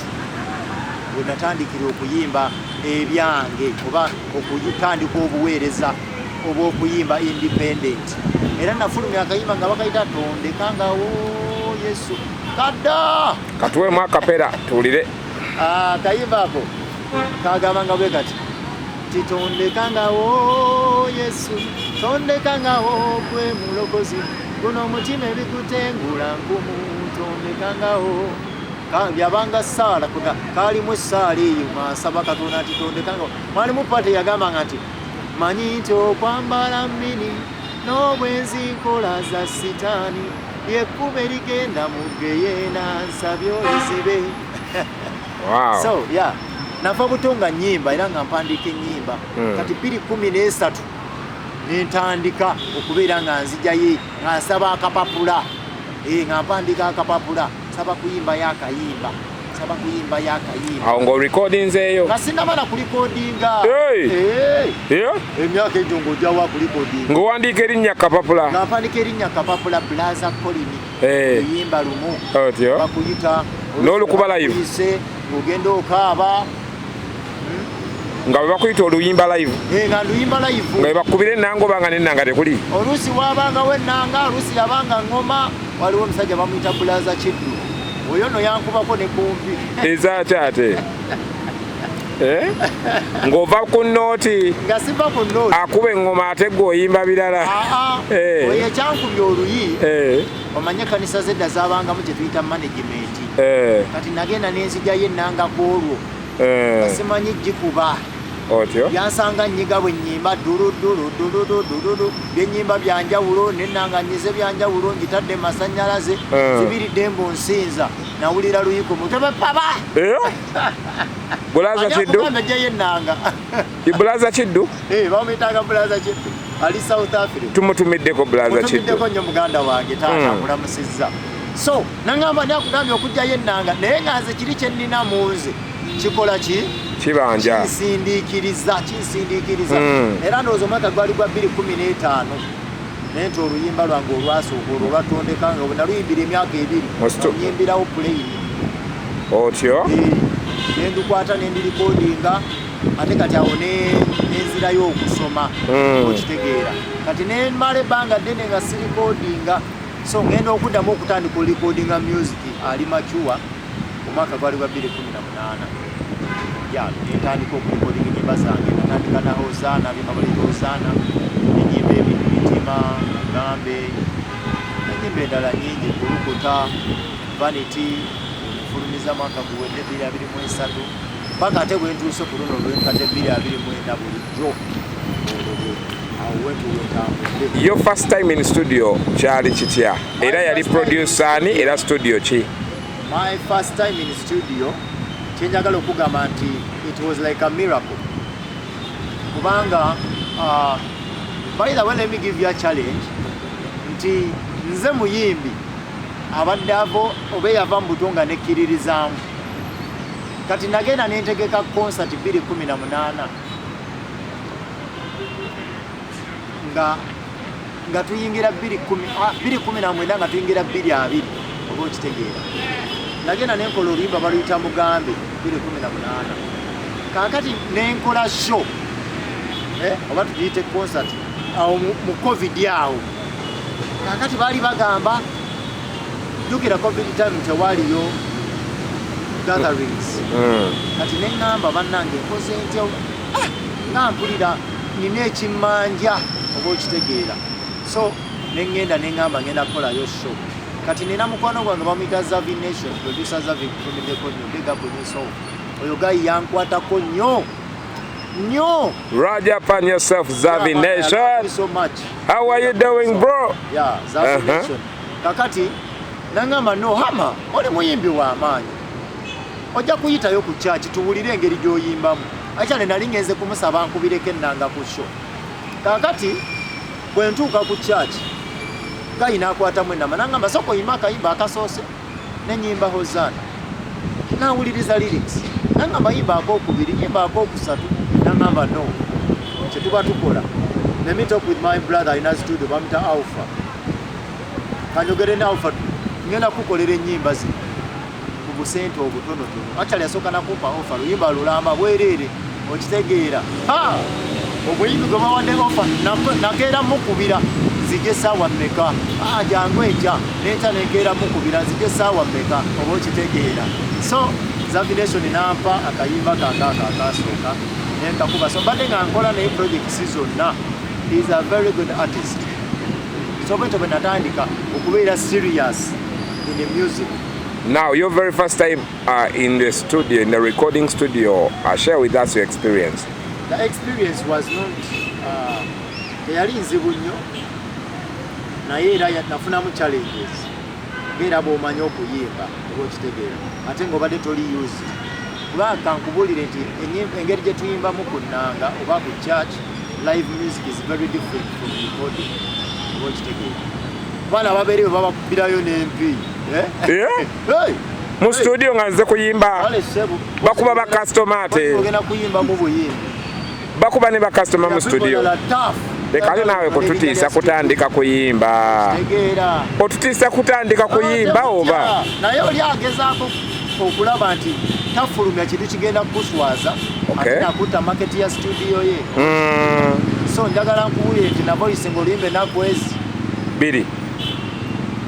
we natandikira okuyimba ebyange oba okutandika obuweereza oba okuyimba independent. Era nafulumya akayimba nga bakayita Tondekangawo Yesu kadda katuwe mwakapera tuwulire. Akayimba ako kagamba nga bwe kati Tondekangawo Yesu tondekangawo gwe mulokozi guno omutima ebikutengula nkumu tondekangawo. Byabanga ssaala kalimu essaala eyo mwasaba Katonda nti tondekangawo. Mwalimu Pate yagambanga nti manyi nti okwambala mmini n'obwenzi nkola za sitaani lyekkuba erigenda mu geyeena nsabye olizibe. So yeah nava butonga nnyimba era nga mpandiika ennyimba kati 2013 nentandika okubeera nga nzijayo nga nsaba akapapula nga mpandiika akapapula nsaba kuyimba yakayimba awo ng'orekodinzeeyo nga sinnamala kulikodinga emyaka egyo ng'ojjawa kulikodinga ng'owandiika erinnya kapapula nga mpandiika erinnya kapapula Blaza Kolini eyimba lumu bakuyita n'olukuba live ng'ogenda okaaba nga bwe bakuyita oluyimba live nga luyimba live nga bakubira ennanga obanga n'ennanga tekuli. Oluusi waabangawo ennanga oluusi yabanga ngoma. Waliwo omusajja bamuyita Blaza Kiddu oyo no yankubako ne kumpi ezakyate ng'ova ku nnooti nga siva ku nnooti akuba eŋŋoma ate gwe oyimba birala. oyo ekyankubya oluyi omanye ekkanisa zedda zaabangamu kye tuyita management. Kati nagenda n'enzijayo ennanga kwolwo nga simanyi gikuba yansanga nnyiga bwe nnyimba duluduluduluduludulu byennyimba byanjawulo n'ennanga nyize byanjawulo ngitadde masannyalaze zibiridde mbu nsinza nawulira luyiko mutebe paba Blaza Kiddu ajjayo ennanga Blaza Kiddu bamuyitanga Blaza Kiddu ali South Africa. Tumutumiddeko Blaza Kiddu mutumiddeko nnyo muganda wange taata mulamusizza. So nangamba nakugambye okujjayo ennanga naye nga nze kiri kye nnina mu nze kikola ki kibanja kinsindiikiriza era ndowooza omwaka gwali gwa 2015 naye nti oluyimba lwange olwasooka olwo lwatondekanga bwe naluyimbira emyaka 2 nyimbirawo puleyini otyo nendukwata nendirikodinga ate kati awo nenzirayo okusoma okitegeera kati nemala ebbanga ddene nga sirikodinga so ngenda okuddamu okutandika olikodinga music ali macuwa omwaka gwali gwa 2018 netandika okulikodinga enyimba zange natandika na Hosana bikabalira Hosana enyimba mitima mugambe enyimba endala nyingi kulukuta vanity fulumiza mwaka guwedde 2023 paka ate bwentuuse ku luno lwenkadde 2024 bulijjo your first time in studio kyali kitya era yali producer ani era studio ki? My first time in studio kyenjagala okugamba nti it was like a miracle kubanga by the way let me give you a challenge nti nze muyimbi abadde avo oba yava mu buto nga nekkiririzaamu kati nagenda nentegeka concert 2018 nga tuyingira 2019 nga tuyingira 2020 oba okitegeera nagenda nenkola oluyimba baluyita mugambe 2018 kakati nenkola show oba tuyite concert awo mu covid awo kakati bali bagamba jukira covid time tewaliyo gatherings kati neŋŋamba bannange nkoze ntya nga mpulira nina ekimmanja oba okitegeera so neŋŋenda neŋŋamba ngenda kukolayo show kati nina mukwano gwange bamuyita Zavi Nation producer Zavi kumideko nnyo big up yourself oyo gayi yankwatako nnyo Ride up on yourself, Zavi Nation. Thank you so much. How are you doing, bro? Yeah, Zavi Nation. Kakati nangamba no hama oli muyimbi wa amaanyi ojja kuyitayo ku church tuwulire engeri gy'oyimbamu acha nali ngenze kumusaba nkubireko ennanga ku show kakati bwe ntuuka ku church gayi n'akwatamu ennama nangamba soko yima akayimba akasoose nenyimba Hosanna nawuliriza lyrics nangamba yimba akokubiri yimba akokusatu nangamba no kyetuba tukola let me talk with my brother in a studio bamita Alpha kanyogere ne Alpha ngenda kukolera ennyimba zino ku busente obutonotono actually yasooka nakumpa offer luyimba lulamba bwereere okitegeera omuyimbi gwe bawadde offer nakeera mukubira zijje saawa mmeka jangu eja neeta nekeera mukubira zijje saawa mmeka oba okitegeera so Zavi Nation nampa akayimba akasooka nenkakuba so mbadde nga nkola naye projects zonna. He is a very good artist. So bwe natandika okubeera serious in the music. Now, your very first time in the studio, in the recording studio, share with us your experience. The experience was not teyali nzibu nnyo naye era nafunamu challenges ng'era bw'omanyi okuyimba oba okitegeera ate ng'obadde toli used kuba kankubulire nti engeri gye tuyimbamu ku nnanga oba ku church live music is very different from recording oba okitegeera abaana ababeereyo babakubirayo n'empi mu studio nga nze kuyimba bakuba bakasitoma ate ogenda kuyimba mu buyimbi bakuba ne bakasitoma mu studio lekale naawe kututiisa kutandika kuyimba otutiisa kutandika kuyimba oba naye oli agezaako okulaba nti tafulumya kintu kigenda kukuswaza ate nakutta maketi ya studio ye so njagala nkuwulire nti na voice ng'oluyimba ennaku ezi 2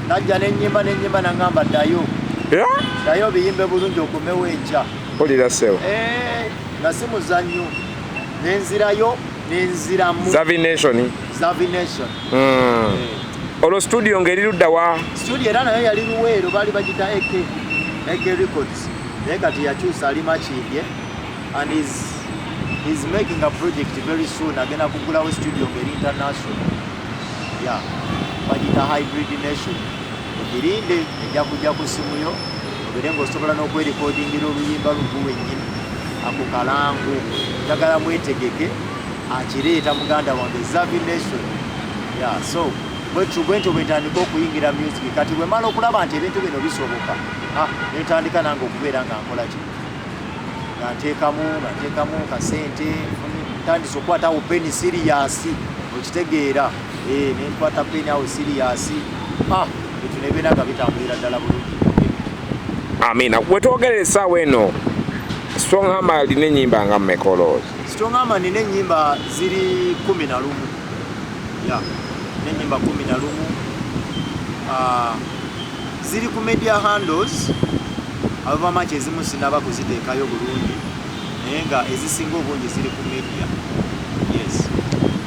najja nenyimba nangamba ddayo biyimbe bulungi okumewo enkya olira sewo nga si muzannyo nenzirayo nenziramu Zavi Nation olwo studio ng'eri ludda wa studio era nayo yali Luweero baali bagita AK Records naye kati yakyusa ali Makindye and he's making a project very soon agenda kugulawo studio ng'eri international bagita Hybrid Nation ogirinde ejja kujja ku simu yo obere ng'osobola n'okwerekodingira oluyimba luguwe nnyini ako kalangu njagala mwetegeke akireeta muganda wange Zavi Nation so bwentyo bwentandika okuyingira music kati bwe mala okulaba nti ebintu bino bisoboka netandika nange okubeera nga nkola ki nga nteekamu kasente ntandisa okukwatawo peni serious okitegeera nenkwata peni awo serious bintu nebiina nga bitambulira ddala bulungi. Amina wetwogerera essaawa eno Strong Hammer alina ennyimba nga mmekolo? Strong Hammer nina ennyimba ziri 11 n'ennyimba 11 ziri ku media handles abamachi ezimu sinaba kuziteekayo bulungi naye nga ezisinga obungi ziri ku media.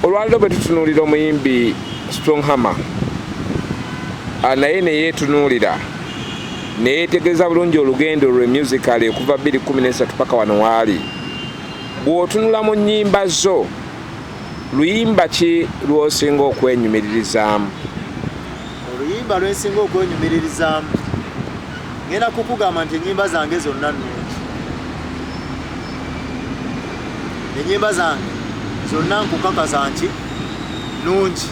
Olwaliro bwe tutunuulira omuyimbi Strong Hammer naye neyeetunuulira neyetegereza bulungi olugendo lwe musical okuva 2013 paka wano waali bw'otunula mu nnyimba zo luyimba ki lw'osinga okwenyumiririzaamu? Oluyimba lwensinga okwenyumiririzaamu ngenda kukugamba nti ennyimba zange zonna nnungi. Ennyimba zange zonna nkukakasa nti nnungi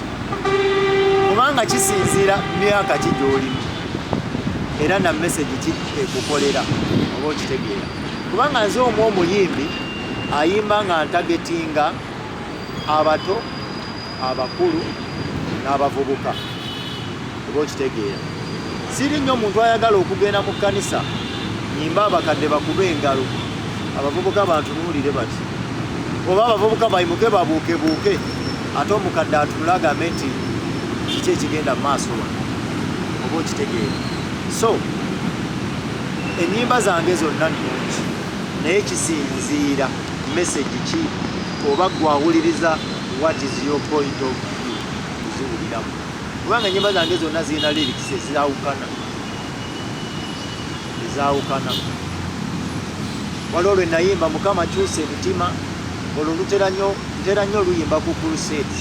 kubanga kisinziira myaka ki gy'olimu era na message ki ekukolera oba okitegeera kubanga nze omuyimbi ayimba nga ntagetinga abato abakulu n'abavubuka oba okitegeera siri nnyo omuntu ayagala okugenda mu kkanisa nyimba abakadde bakube engalo abavubuka bantunuulire bati oba abavubuka bayimuke babuukebuuke ate omukadde atunula agambe nti kiki ekigenda mu maaso wano oba okitegeera. So ennyimba zange zonna nnungi naye kisinziira message ki oba gwawuliriza what is your point of view kuziwuliramu, kubanga ennyimba zange zonna zirina lyrics ezaawukana. Waliwo lwe nayimba Mukama kyusa emitima, olwo ntera nnyo oluyimba ku crusades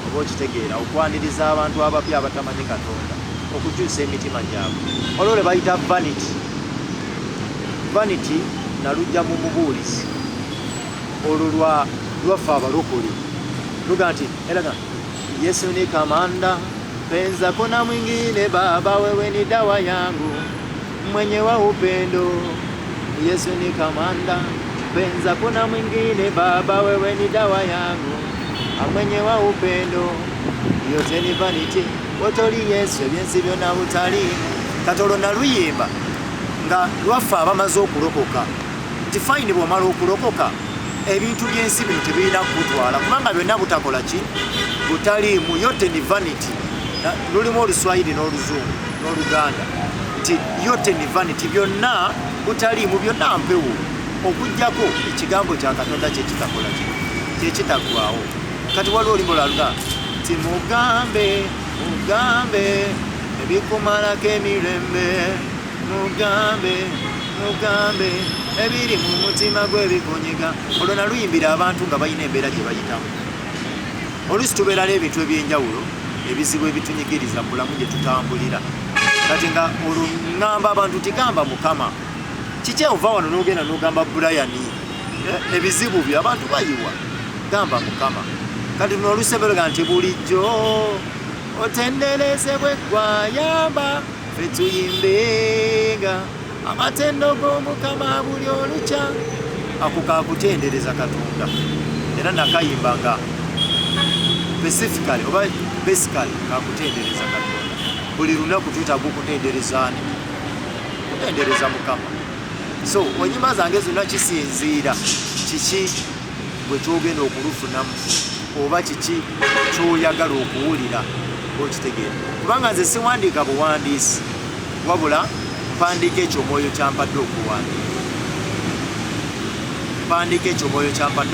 oba okitegeera, okwaniriza abantu abapya abatamanyi Katonda, okukyusa emitima gyabwe. Olwo lwe bayita vanity nalujja mu mubuulizi olwo lwaffe abalokole luga nti eraga Yesu ni kamanda, penza kuna mwingine, Baba wewe ni dawa yangu, mwenye wa upendo. Yesu ni kamanda, penza kuna mwingine, Baba wewe ni dawa yangu, mwenye wa upendo. Yote ni vanity, otoli Yesu ebyensi byonna butali. Katolo naluyimba nga lwaffe abamaze okulokoka nti fayini bw'omala okulokoka ebintu by'ensi bino tebirina kutwala, kubanga byonna butakola ki butaliimu. Yote ni vanity, lulimu Oluswayiri n'Oluzungu n'Oluganda nti yote ni vanity, byonna butaliimu, byonna mpewo okujjako ekigambo kya Katonda kyekitakola ki kyekitagwawo. Kati waliwo olimbo lwaluga nti mugambe ebikumalako emirembe, mugambe ebiri mu mutima gwe bikunyiga. Olwo naluyimbira abantu nga balina embeera gye bayitamu. Oluusi tubeerala ebintu ebyenjawulo, ebizibu ebitunyigiriza mu bulamu gye tutambulira. Kati nga olwo ŋŋamba abantu tigamba Mukama, kiki ova wano n'ogenda n'ogamba Brian ebizibu byo abantu bayiwa, gamba Mukama. Kati luno oluusi ebeeraga nti bulijjo otenderezebwe gwayamba, ffe tuyimbenga amatendo g'Omukama buli olukya. Ako kakutendereza Katonda, era nakayimbanga specifically oba basically kakutendereza Katonda. Buli lunaku twetaaga okutenderezaani, kutendereza Mukama. So ennyimba zange zonna kisinziira kiki bwe kyogenda okulufunamu oba kiki kyoyagala okuwulira okitegeera, kubanga nze siwandiika buwandiisi wabula mpandiika ekyo Omwoyo kyampadde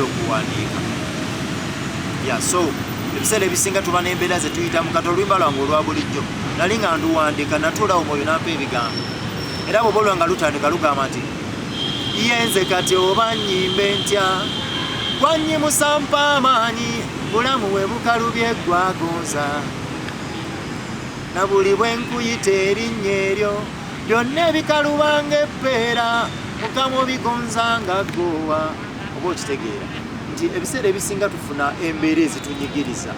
okuwandiika, so ebiseera ebisinga tuba n'embeera ze tuyitamu. Kati oluyimba lwange olwa bulijjo nali nga nduwandiika, natuulawo Omwoyo nampa ebigambo, era bwe olwo nga lutandika lugamba nti yenze kati oba nnyimbe ntya, gwanyimusa mpa amaanyi, bulamu we bukalubye gwagonza, na buli bwe nkuyita erinnya eryo, byonna ebikalubanga eppeera, Mukama obigonza nga ggoowa. Oba okitegeera nti ebiseera ebisinga tufuna embeera ezitunyigiriza,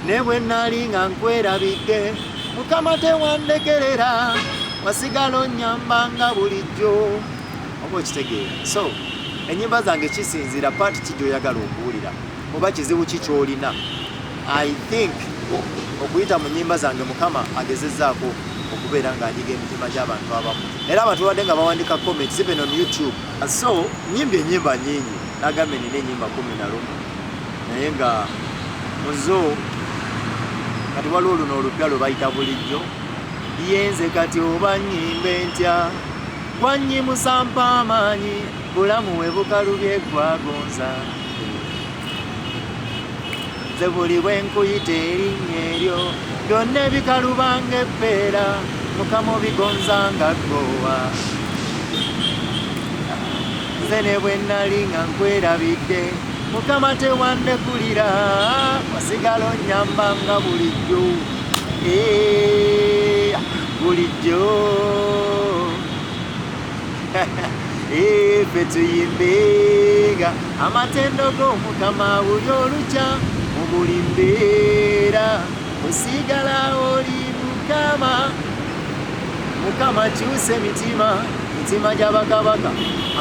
naye bwe nnaali nga nkwerabidde, Mukama tewandekerera, wasigala onnyambanga bulijjo. Oba okitegeera. So ennyimba zange kisinziira paati ki gy'oyagala okuwulira oba kizibu ki ky'olina. I think okuyita mu nnyimba zange Mukama agezezzaako okubeera ng'anyiga emitima gy'abantu abamu, era abantu badde nga bawandika comments even on YouTube. So nyimbye ennyimba nnyingi, nagambe nina ennyimba 11 naye nga muzo kati waliwo luno olupya lwe bayita bulijjo. Yenze kati oba nnyimbe ntya, gwanyimusa mpa amaanyi, bulamu we bukalubye gwagonza, nze buli bwe nkuyita erinnya eryo, byonna ebikalubanga eppeera, Mukama obigonza nga ggoowa. Nze ne bwe nnali nga nkwerabidde, Mukama tewandekulira, wasigala onnyambanga bulijjo, bulijjo. Ffe tuyimbenga amatendo g'Omukama buli olukya, mu buli mbeera osigala oli Mukama. Mukama kyusa emitima gy'abakabaka,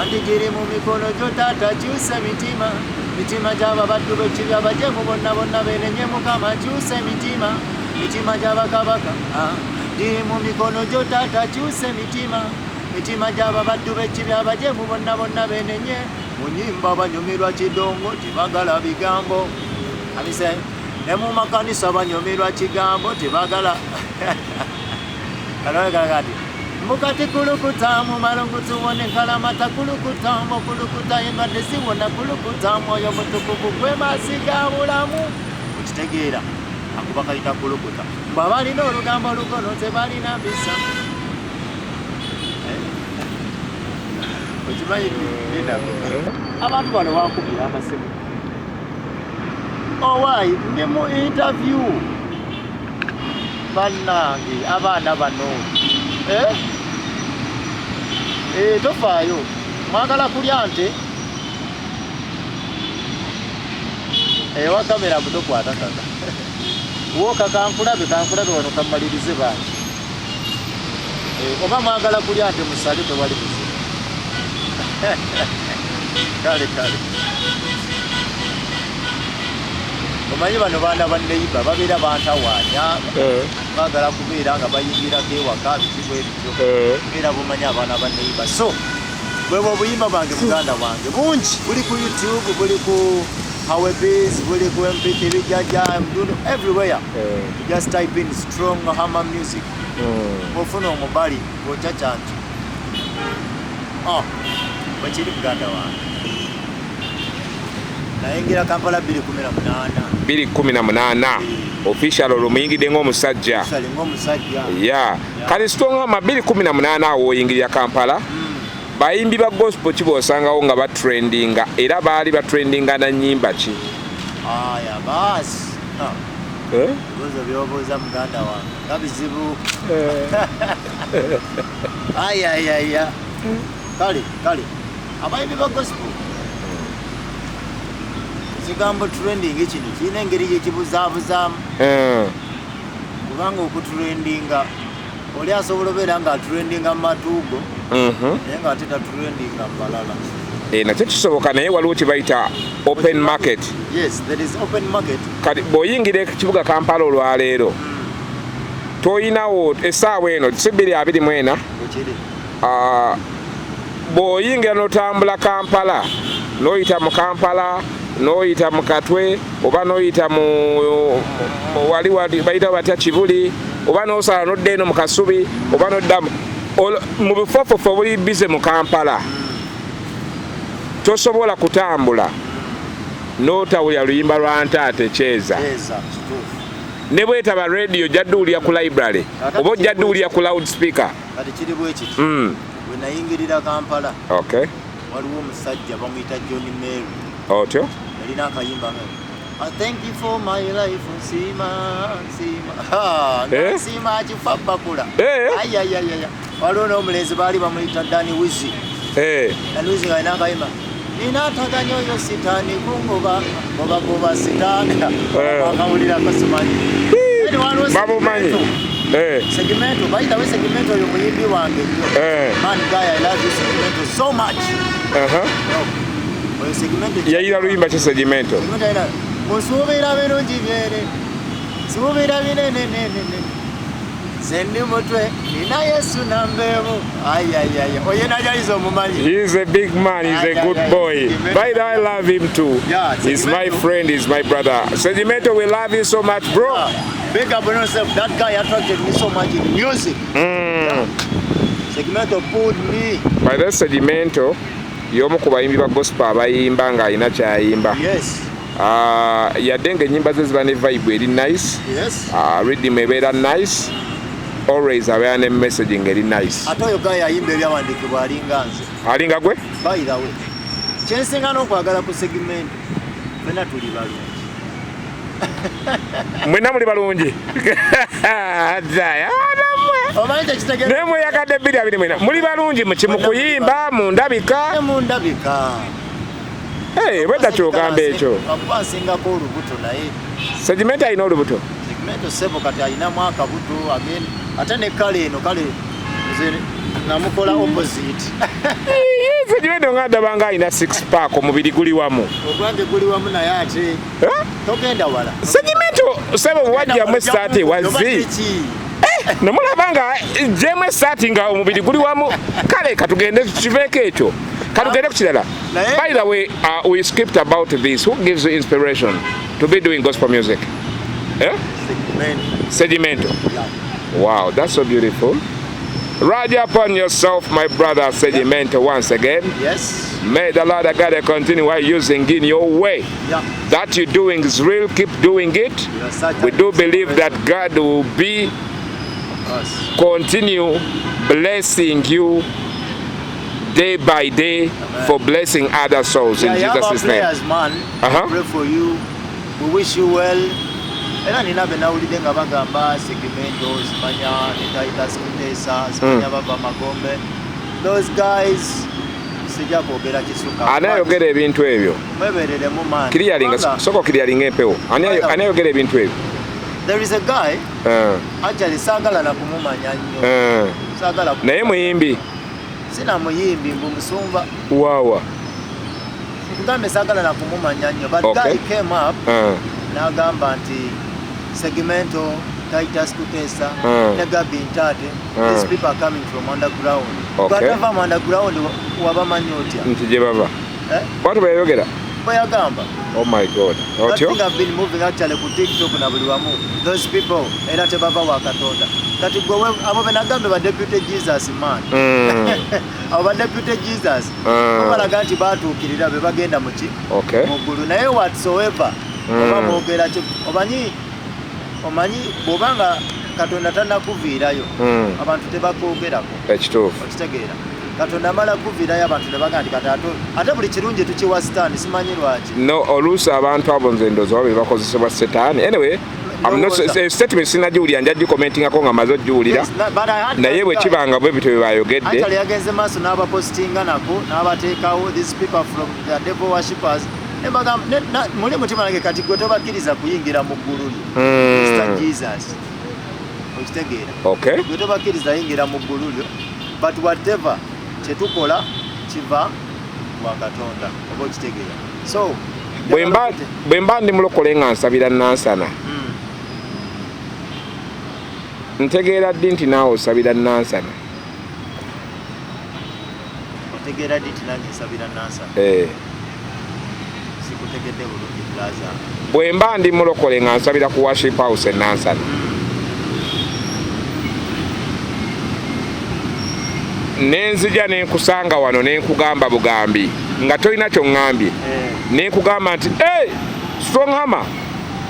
anti giri mu mikono gyo Taata. Kyusa mitima gy'ababaddu b'ekibi, abajemu bonna beenenye Mukama. Kyusa emitima gy'abakabaka, giri mu mikono gyo Taata. Kyusa mitima gy'ababaddu b'ekibi abajeemu bonna bonna beenenye mu nnyimba banyumirwa kidongo tebagala bigambo amise ne mu makanisa banyumirwa kigambo tebagala kalagati mukati kulukutamu malungutuwone kalamata kulukutamu kulukuta embadde ziwona kulukutamu oyo mutukuvu gwe masiga bulamu okitegeera akuba kayita kulukuta bwe balina olugambo olukono tebalina mpisa okimanyi abantu bano bakubira amasimu owaayi ndi mu interview bannange abaana bano tofaayo mwagala kulya nte ewa kamera mutokwata kaka woka kankulabe wano kammalirize bangi oba mwagala kulya nte musale tewali kuzibu kale omanyi bano baana banneyiba babeera bantawaanya bagala kubeera nga bayingirako ewaka bizibu ebityo beera bumanyi abaana banneyiba so bwebwe obuyimba bwange muganda wange bungi buli ku YouTube buli ku Hawebase buli ku MP3 jaja everywhere just type in strong hammer music ofuna omubali ochacha nti bakiri muganda wange nayingira Kampala 2018 official olumuyingidde ng'omusajja kali strong hammer 2018 awo oyingirira Kampala bayimbi ba gospel kibosangawo nga batrendinga era baali batrendinga na nnyimba ki basi bibuuzo byobuuza muganda wange nga bizibu kale abayimbi ba gospel kigambo trending kino kirina engeri gyekibuzaabuzaamu kubanga okutrendinga oli asobola obeera nga atrendinga mu matuugo naye nga ate tatrendinga mu balala nakyo kisoboka naye waliwo kyebayita open market. Yes, there is open market. Kati bw'oyingira ekibuga Kampala olwaleero toyinawo essaawa eno 2:24 bw'oyingira n'otambula Kampala n'oyita mu Kampala n'oyita mu Katwe oba n'oyita mu wali bayita batya Kibuli oba n'osala n'odda eno mu Kasubi oba n'odda mu bifofofo obuli bize mu Kampala tosobola kutambula n'otawulira luyimba lwa Ntaate Kyeza ne bwetaba radio jadduwulira ku library oba ojadduwulira ku loudspeaker. Kati kiri bwe kiti bwe nayingirira Kampala waliwo omusajja bamuyita John Mary otyo yalina akayimba I thank you for my life Nsima Nsima akifa bakula waliwo n'omulenzi baali bamuyita Dani Wizi Dani Wizi nga alina akayimba ninataganya oyo sitaani kungoba gobagoba sitaani akawulira akasimanyi babumanyi segmento bayita we segmento oyo muyimbi wange man guy I love you segmento so much oyo segmento yayira luyimba ki segmento musuubira birungi byere suubira binenenenene sendi mutwe nina Yesu nambeewo oye najayiza omumanyi. He is a big man, he's a good boy. By the way, I love him too. He's my friend, he's my brother. Segmento, we love you so much, bro. Big up on yourself. That guy attracted me so much in music. Segmento pulled me. By the Segmento, y'omu ku bayimbi ba gospel abayimba ng'alina kyayimba. Yes. Yadde ng'ennyimba ze ziba ne vibe eri nice. Yes. Rhythm ebeera nice. Always abeera ne messaging eri nice. Ate oyo guy ayimba ebyawandiikibwa alinga nze. Alinga gwe? By the way. Kyensinga n'okwagala ku Segmento fena tuli balungi. Mwena muli balungi. Naye mweyagadde 2:24 muli balungi mu kuyimba mu ndabika. Bwedda kyogamba ekyo. Akubasingako olubuto naye. Segmento alina olubuto. Segmento sebo kati alinamu akabuto agenda ate ne kale eno kale namukola opposite. Segmento nga ndabanga alina 6 pack omubiri guli wamu. Ogwange guli wamu naye ate togenda wala. Segmento sebo wajjamu essaati wazzi. Nemulabanga jemwe sati nga omubiri guli wamu kale katugende kiveeko ekyo katugende ku kirala. By the way, we skipped about this. Who gives you inspiration to be doing gospel music? Sedimento. Wow, that's so beautiful. Ride upon yourself, my brother Sedimento, once again. Yes. May the Lord God continue using in your way. That you're doing is real. Keep doing it. We do believe that God will be continue blessing you day by day. Amen. For blessing other souls in Jesus' name. Man. Pray for you. We wish you well. Era nina benawulidde nga bagamba segmento simanya netayita sikutesa simanya baba magombe. Those guys sijja kwogera kisuka. Anayogera ebintu ebyo. Mwebereremu man. Kiriyalinga soko kiriyalinga empewo. Anayogera ebintu ebyo. There is a guy. Actually saagala na kumumanya nnyo. Saagala. Naye muyimbi. Sina muyimbi mbu musumba. Wawa. Ngambe saagala na kumumanya nnyo. But guy came up. N'agamba nti segmento Titus Kutesa Negabi Ntate. These people are coming from underground. But from underground wabamanyi otya. Nti gye baba. What bayogera? Bayagamba. Oh my God. I think I've been moving actually ku TikTok na buli wamu. Those people era tebava wa Katonda. Kati gwe abo benagambe ba deputy Jesus man. Abo deputy Jesus. Balaga nti batuukirira be bagenda mu ki? Muggulu naye whatsoever. Oba mwogera kyo omanyi bw'obanga Katonda tannakuviirayo abantu tebakwogerako ekituufu okitegeera Katonda amala kuviirayo abantu ne baga nti ate buli kirungi tukiwa sitaani simanyi lwaki no oluusi abantu abo nze ndowooza baba bakozesebwa sitaani anyway statement sinagiwulira nja gikomentingako nga maze ogiwulira naye bwe kibanga bwe bityo bye bayogedde yagenze maaso n'abapositinga nako n'abateekawo these people from the devo-worshipers muli mutima nange kati gwe tobakkiriza kuyingira mu ggulu lyo Mr. Jesus okitegeera gwe tobakkiriza yingira mu ggulu lyo but whatever kyetukola kiva wa Katonda oba okitegeera so bwe mba ndi mulokole nga nsabira nansana ntegeera ddi nti naawe osabira nansana otegeera ddi nti nange nsabira nansana bwe mba ndi mulokole nga nsabira ku worship house enansana nenzija nenkusanga wano nenkugamba bugambi nga tolina kyoŋŋambye nenkugamba nti strong hammer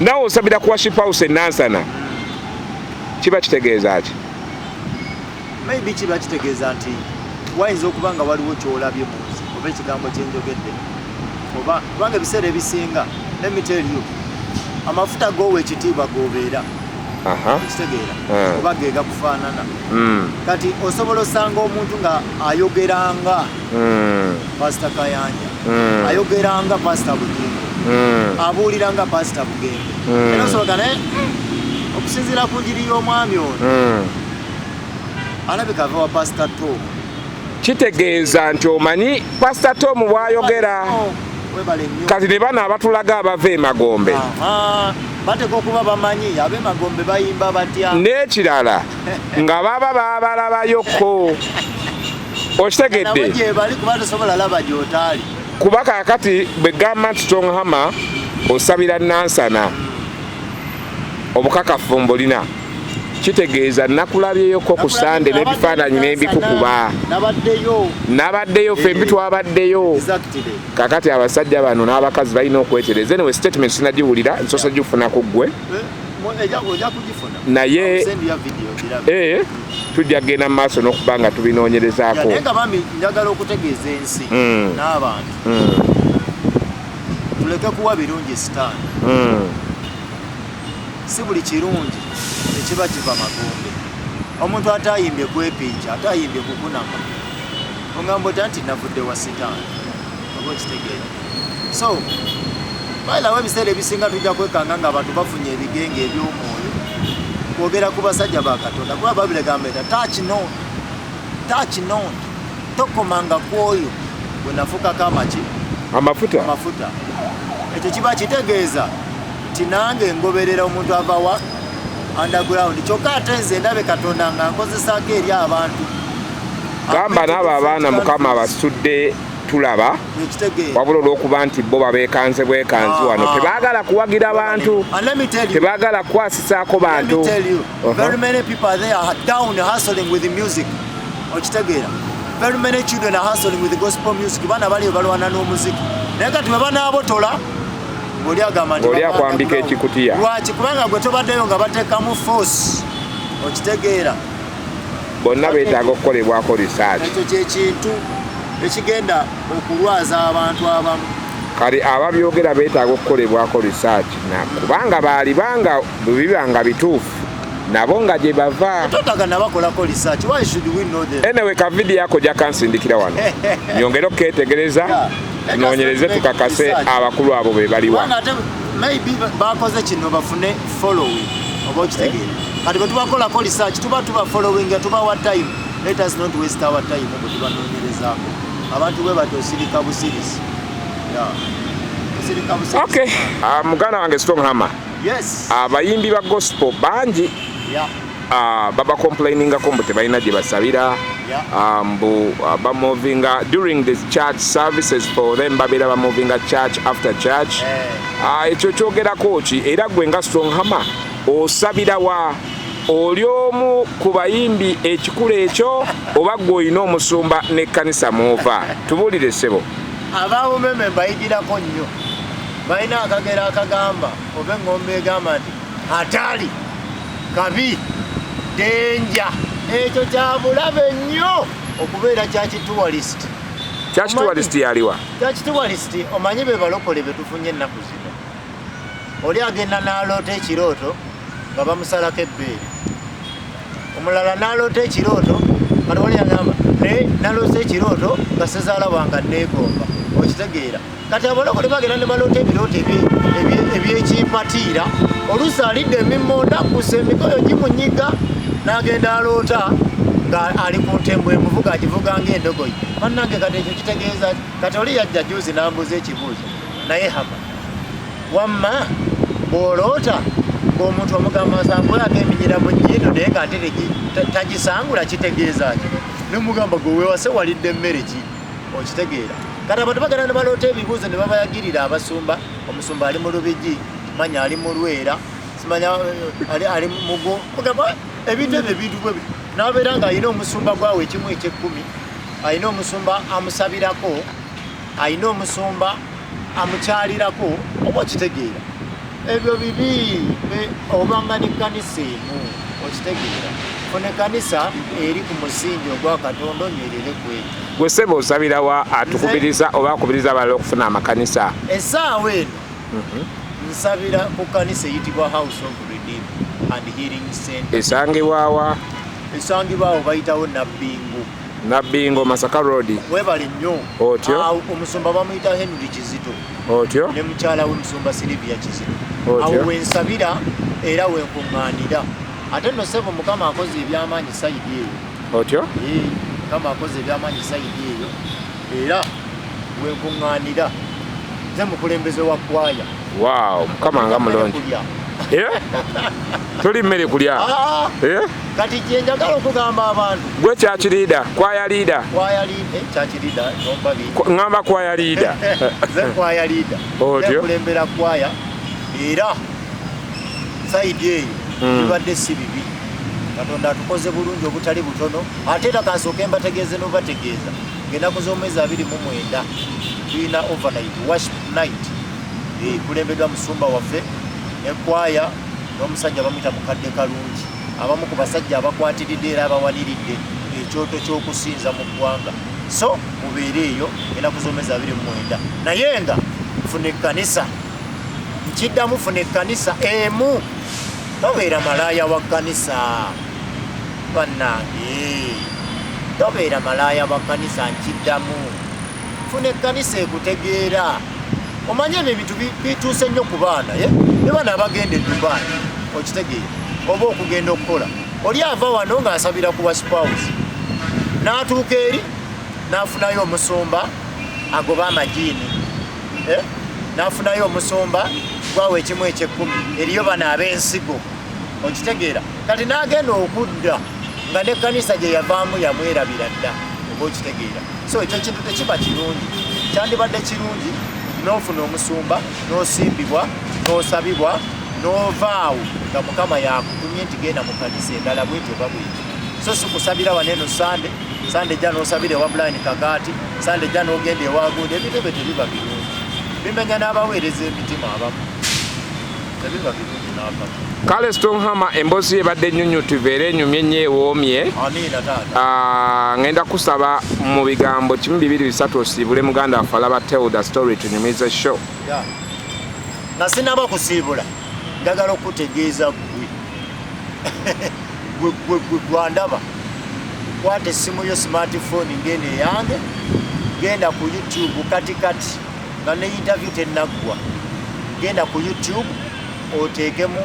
nawe osabira ku worship house enansana kiba kitegeeza ki maybe kiba kitegeeza nti wayinza okuba nga waliwo kyolabye munsi oba ekigambo kyenjogedde oba kubanga ebiseera ebisinga let me tell you amafuta goowa ekitiibwa gobeera kitegeera oba geega kufaanana kati osobola osanga omuntu nga ayogeranga pasita Kayanja ayogeranga pasita Bugingo abuuliranga pasita Bugembe era osobola naye okusinziira ku njiri y'omwami ono alabika ava wa pasita Tom kitegeeza nti omanyi pasita Tom bw'ayogera kati ne bano abatulaga abava emagombe bateka okuba bamanyi ab'emagombe bayimba batya n'ekirala nga baba babalabayokko okitegedde gyebali kuba tosobola laba gy'otaali kuba kaakati bwe gamba nti strong hammer osabira nansana obukakafu mbulina kitegeeza nakulabyeyoko ku sande n'ebifaananyi n'ebikukuba nabaddeyo fembi twabaddeyo kakati abasajja bano n'abakazi balina okwetereza anyway statement sinagiwulira nsosa gifuna ku ggwe naye tujja kgenda mu maaso n'okuba nga tubinoonyerezaako njagala okutegeeza ensi n'abantu tuleke kuwa birungi sitaani si buli kirungi ekiba kiva magombe omuntu atayimbye kwepinja atayimbye kukunama oŋŋamba ota nti navudde wa sitaani oba okitegeera so bairawo ebiseera ebisinga tujja kwekanga nga abantu bafunye ebigenge eby'omwoyo kwogera ku basajja ba Katonda kuba Babule gamba eta touch not tokomanga kwoyo bwe nafukako amafuta ekyo kiba kitegeeza nti nange ngoberera omuntu ava wa underground kyokka ate nze ndabe Katonda nga nkozesaako eri abantu gamba n'abo abaana Mukama abasudde tulaba wabula olw'okuba nti bo babeekanze bwekanzi wano tebaagala kuwagira abantu tebaagala kukwasisaako bantu very many people are there down hustling with the music okitegeera very many children are hustling with the gospel music baana bali balwana n'omuziki naye kati bwe banaabotola oli agamba nti oli akwambika ekikutiya lwaki kubanga gwe tobaddeyo nga bateekamu force okitegeera bonna beetaaga okukolebwako research ekyo kyekintu ekigenda okulwaza abantu abamu kale ababyogera beetaaga okukolebwako research kubanga baalibanga bwebibanga bituufu nabo nga gye bava totaga nabakolako research why should we know them anyway ka video yako jja kansindikira wano nyongera okukeetegereza tunoonyereze tukakase abakulu abo be baliwa maybe bakoze kino bafune following oba okitegeera kati bwe tubakolako research tuba following tubawa time let us not waste our time bwe tubanoonyerezaako abantu bwe batosirika busirisi okay muganda wange Strong Hammer yes abayimbi ba gospel bangi baba complainingako mbu tebalina gye basabira mbu bamovinga during the church services for them babeera bamovinga church after church ekyo kyogerako ki era gwe nga Strong Hammer osabira wa oli omu ku bayimbi ekikulu ekyo oba gwe olina omusumba n'ekkanisa muva tubuulire ssebo abaawumeme mbayigirako nnyo balina akagera akagamba oba eŋŋombe egamba nti atali kabi denja ekyo kyabulabe nnyo okubeera kyakituwalist yaliwa kyakituwalist omanyi be balokole be tufunye ennaku zino oli agenda n'aloota ekirooto nga bamusalako ebbeeri omulala n'aloota ekirooto kati wali agamba naloose ekirooto nga sezaala wange neegomba okitegeera kati abalokole bagenda ne baloota ebirooto ebyekimpatiira oluusi alidde emimmonda kusa emikoyo gimunyiga n'agenda aloota nga ali ku ntembo emuvuga agivuga ng'endogoyi bannange kati ekyo kitegeeza kati oli yajja juuzi n'ambuza ekibuuzo naye hama wamma bw'oloota ng'omuntu omugamba nsangula ag'eminyira mu nnyindo naye ng'ate tagisangula kitegeeza ki nemugamba gwe weewase walidde emmere ki okitegeera kati abantu bagenda ne baloota ebibuuzo ne babayagirira abasumba omusumba ali mu Lubigi manya ali mu Lwera simanya ali mugo mugamba ebintu ebyo ebintu bwe n'abeera ng'alina omusumba gwawe ekimu eky'ekkumi alina omusumba amusabirako alina omusumba amukyalirako oba okitegeera ebyo bibi obanga n'ekkanisa emu okitegeera funa ekkanisa eri ku musingi ogwa Katonda onywerere kwekyo gwe ssebo osabirawa atukubiriza oba akubiriza abalala okufuna amakanisa essaawa eno nsabira ku kkanisa eyitibwa House of Redeem and Healing Center esangibwawa esangibwawo bayitawo Nabbingo Masaka Road webale nnyo otyo omusumba bamuyita Henry Kizito otyo ne mukyala we musumba Silivia Kizito awo wensabira era wenkuŋŋaanira ate nno ssebo Mukama akoze ebyamaanyi sayidi eyo otyo Mukama akoze ebyamaanyi sayidi eyo era wenkuŋŋaanira nze mukulembeze wa kwaya wow Mukama nga mulungi toli mmere kulya kati kye njagala okugamba abantu gwe kyakiriida kwaya liida kyakiriida ŋŋamba kwaya liida ze kwaya liida kulembera kwaya era sayidi eyo bibadde si bibi Katonda atukoze bulungi obutali butono ate era kansooke mbategeeze n'obategeeza ng'ennaku z'omwezi 29 tulina overnight worship night kulembeddwa musumba waffe ekwaya n'omusajja bamuyita Mukadde Kalungi abamu ku basajja abakwatiridde era abawaniridde ekyoto ky'okusinza mu ggwanga so mubeere eyo ennaku z'omwezi 29 naye nga funa ekkanisa nkiddamu funa ekkanisa emu tobeera malaaya wa kkanisa bannange tobeera malaaya wa kkanisa nkiddamu funa ekkanisa ekutegeera omanye ebintu bituuse nnyo ku baana ne baana abagenda Dubai okitegeera oba okugenda okukola oli ava wano ng'asabira ku wasipawusi n'atuuka eri n'afunayo omusumba agoba amajiini n'afunayo omusumba gwawe ekimu eky'ekkumi eriyo bano ab'ensigo okitegeera kati n'agenda okudda nga n'ekkanisa gye yavaamu yamwerabira dda oba okitegeera so ekyo kintu tekiba kirungi kyandibadde kirungi n'ofuna omusumba n'osimbibwa n'osabibwa n'ovaawo nga mukama yakutumye nti genda mu kanisa endala bwetyo oba bwetyo so sikusabira waneeno sande ejja n'osabira ewa Brian Kagaati sande ejja n'ogenda ewagundi ebintu ebyo tebiba birungi bimenya n'abaweereza emitima abamu tebiba birungi n'akamu kale Stronghammer emboozi ebadde ennyunyutuva era enyumye nnyo ewoomye amiina taata ngenda kusaba mu bigambo 1-2-3 osiibule muganda waffe alaba tell the story tunyumize show nga sinaba kusiibula njagala okutegeeza gwe gwandaba kwata essimu yo smartphone ngene eyange genda ku YouTube katikati nga ne interview tennaggwa genda ku YouTube oteekemu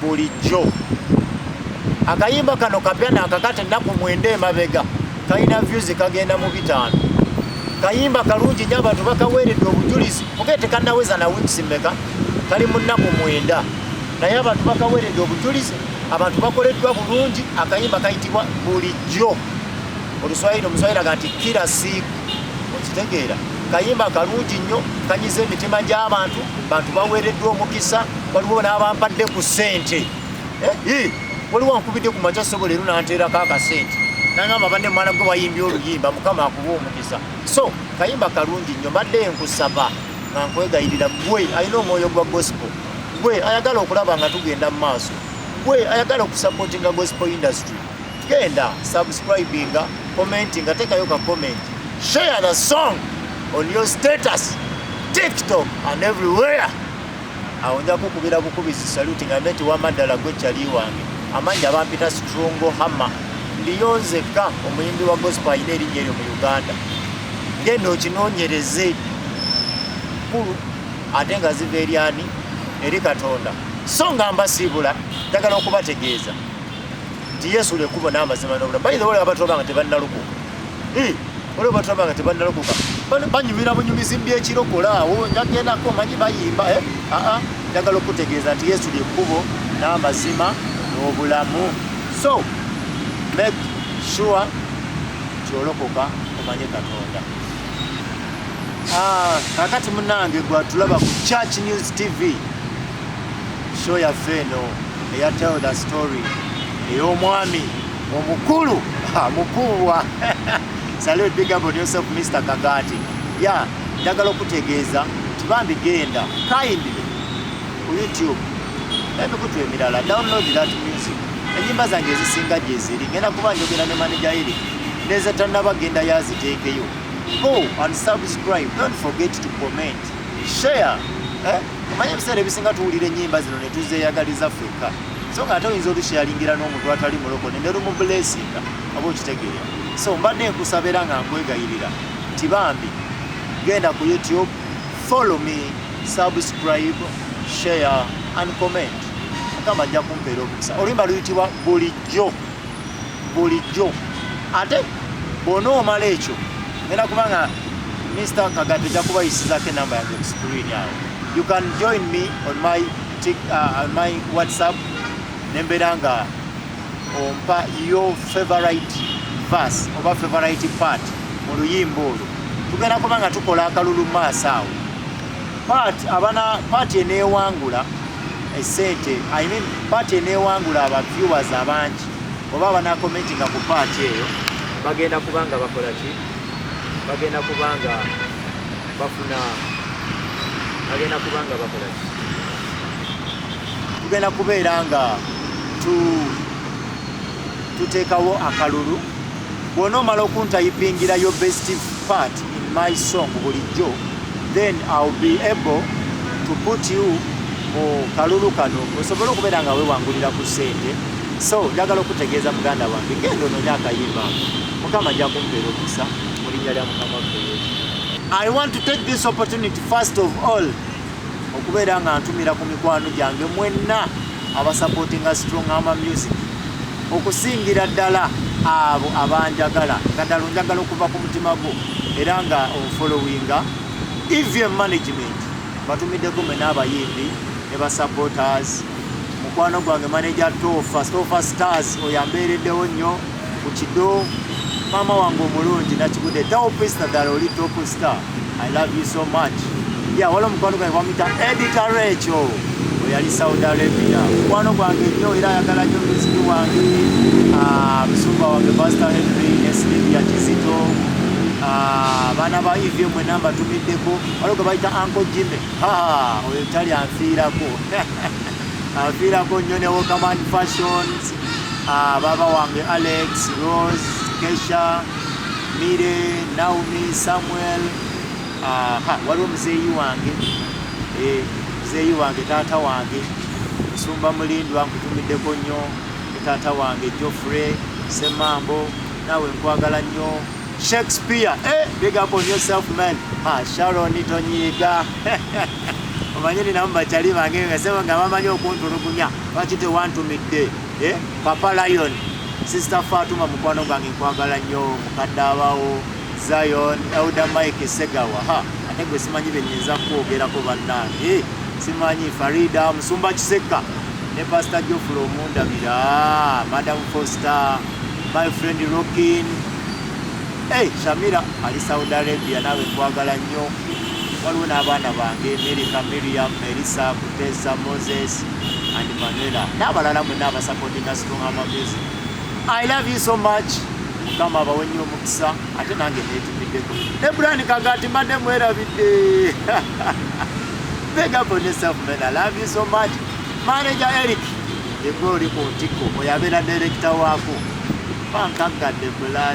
bulijjo akayimba kano kapya nakakati ennaku 9 emabega kalina views kagenda mu 5 kayimba kalungi nnyo abantu bakaweeredde obujulizi mugete kannaweza na weeks mmeka kali mu nnaku 9 naye abantu bakaweeredde obujulizi abantu bakoleddwa bulungi akayimba kayitibwa bulijjo oluswayiri omuswayiri aga nti kila siku okitegeera kayimba kalungi nnyo kanyiza emitima gy'abantu bantu baweereddwa omukisa waliwo n'abampadde ku ssente waliwo ankubidde ku makya sobo leero nanteerako akasente nangamba banne mwana gwe wayimbye oluyimba mukama akuba omukisa so kayimba kalungi nnyo mbadde nkusaba nga nkwegayirira gwe alina omwoyo gwa gospel gwe ayagala okulaba nga tugenda mu maaso gwe ayagala okusupportinga gospel industry genda subscribinga commentinga tekayo ka comment share the song on your status TikTok and everywhere awonja kukubira bukubizi saluti nga meti wa madala gwe chali wange amanja bampita Stronghammer ndiyonzeka omuyimbi wa gospel ayina erinnya eryo mu Uganda genda okinoonyereze kulu ate nga ziva eryani eri Katonda so nga mbasiibula njagala okubategeeza nti Yesu lwekkubo n'amazima n'obulamu by the way abatoba nga tebannalokoka olwo batoba nga tebannalokoka banyumira bunyumizi by'ekirokola awo njagendako manyi bayimba njagala okutegeeza nti Yesu lyekkubo n'amazima n'obulamu so make sure tyolokoka omanye Katonda kakati munange gwatulaba ku Church News TV show yaffe eno eya tell the story ey'omwami omukulu mukubwa salute big up on yourself Mr. Kagaati njagala okutegeeza tibambi genda kindly ku YouTube ebikutu emirala download that music enyimba zange ezisinga gye ziri ngenda kuba njogera ne manager eri neza tannabagenda yaziteekeyo go and subscribe don't forget to comment share omanye ebiseera ebisinga tuwulira ennyimba zino ne tuzeeyagaliza ffekka so nga ate oyinza olusharingira n'omuntu atali mulokole ne lumubulesinga oba okitegeera so mbadde nkusabira nga nkwegayirira nti bambi genda ku YouTube follow me subscribe share and comment kama ajja kumpeera omukisa oluyimba luyitibwa bulijjo ate bw'onoomala ekyo ngenda kubanga Mr. Kagaati ajja kubayisizako enamba yange ku screen awo you can join me on my WhatsApp nembeera nga ompa your favorite verse oba favorite part mu luyimba olwo tugenda kuba nga tukola akalulu maaso awo part eneewangula esente part eneewangula abaviewers abangi oba abanakomentinga ku part eyo bagenda kubanga bakola ki bagenda kubanga bafuna bagenda kubanga bakola ki tugenda kubeera nga tuteekawo akalulu bw'onoomala okuntayipingira your best part in my song bulijjo then I'll be able to put you mu kalulu kano osobole okubeera nga weewangulira ku ssente so njagala okutegeeza muganda wange genda onoonye akayimba mukama ajja kumpeera omukisa mu linnya lya mukama waffe Yesu. I want to take this opportunity first of all okubeera nga ntumira ku mikwano gyange mwenna abasupportinga Stronghammer music okusingira ddala abo abanjagala kaddala onjagala okuva ku mutima gwo era nga onfollowinga EVM management batumiddeko mwe n'abayimbi ne basupporters mu mukwano gwange manager Tofa Stars oyambeereddewo nnyo ku kido mama wange omulungi nakigudde tawopista ddala oli top star. I love you so much. Waliwo mukwano gwange bamuyita Editor Rachel oyali Saudi Arabia. Mukwano gwange nnyo era ayagala nnyo muziki wange musumba wange Pastor Henry ne Sylvia Kizito abaana ba Ivy mwe namba tumiddeko waliwo gwe bayita Uncle Jimmy oyo tali anfiirako anfiirako nnyo ne Wokaman Fashions baba wange Alex Rose Kesha Mire Naomi Samuel waliwo muzeeyi wange taata wange Musumba Mulindwa nkutumiddeko nnyo taata wange Geoffrey Semambo nawe nkwagala nnyo Shakespeare big up on yourself man. Sharon Tonyiga omanyini namu bakyali bange ngasema nga bamanyi okuntulugunya bakite wantumidde Papa Lion Sister Fatuma mukwano gwange nkwagala nnyo mukadde abawo Zion Elder Mike Segawa ate gwe simanyi bennyinza kwogerako bannange simanyi Farida Musumba Kiseka ne Pastor Geoffrey Omundabira Madam Foster my friend Rockin Shamira ali Saudi Arabia nawe nkwagala nnyo waliwo n'abaana bange America Miriam Melissa Kutesa Moses and Manuela n'abalala mwe n'abasupportinga Strong Hammer Music. I love you so much. Mukama abawe nnyo omukisa ate nange neetumiddeko ne Brian Kagati mbadde mwerabidde. Big up on yourself man. I love you so much. Manager Eric yegwe oli ku ntiko oyo abeera director waako bankagadde bulazi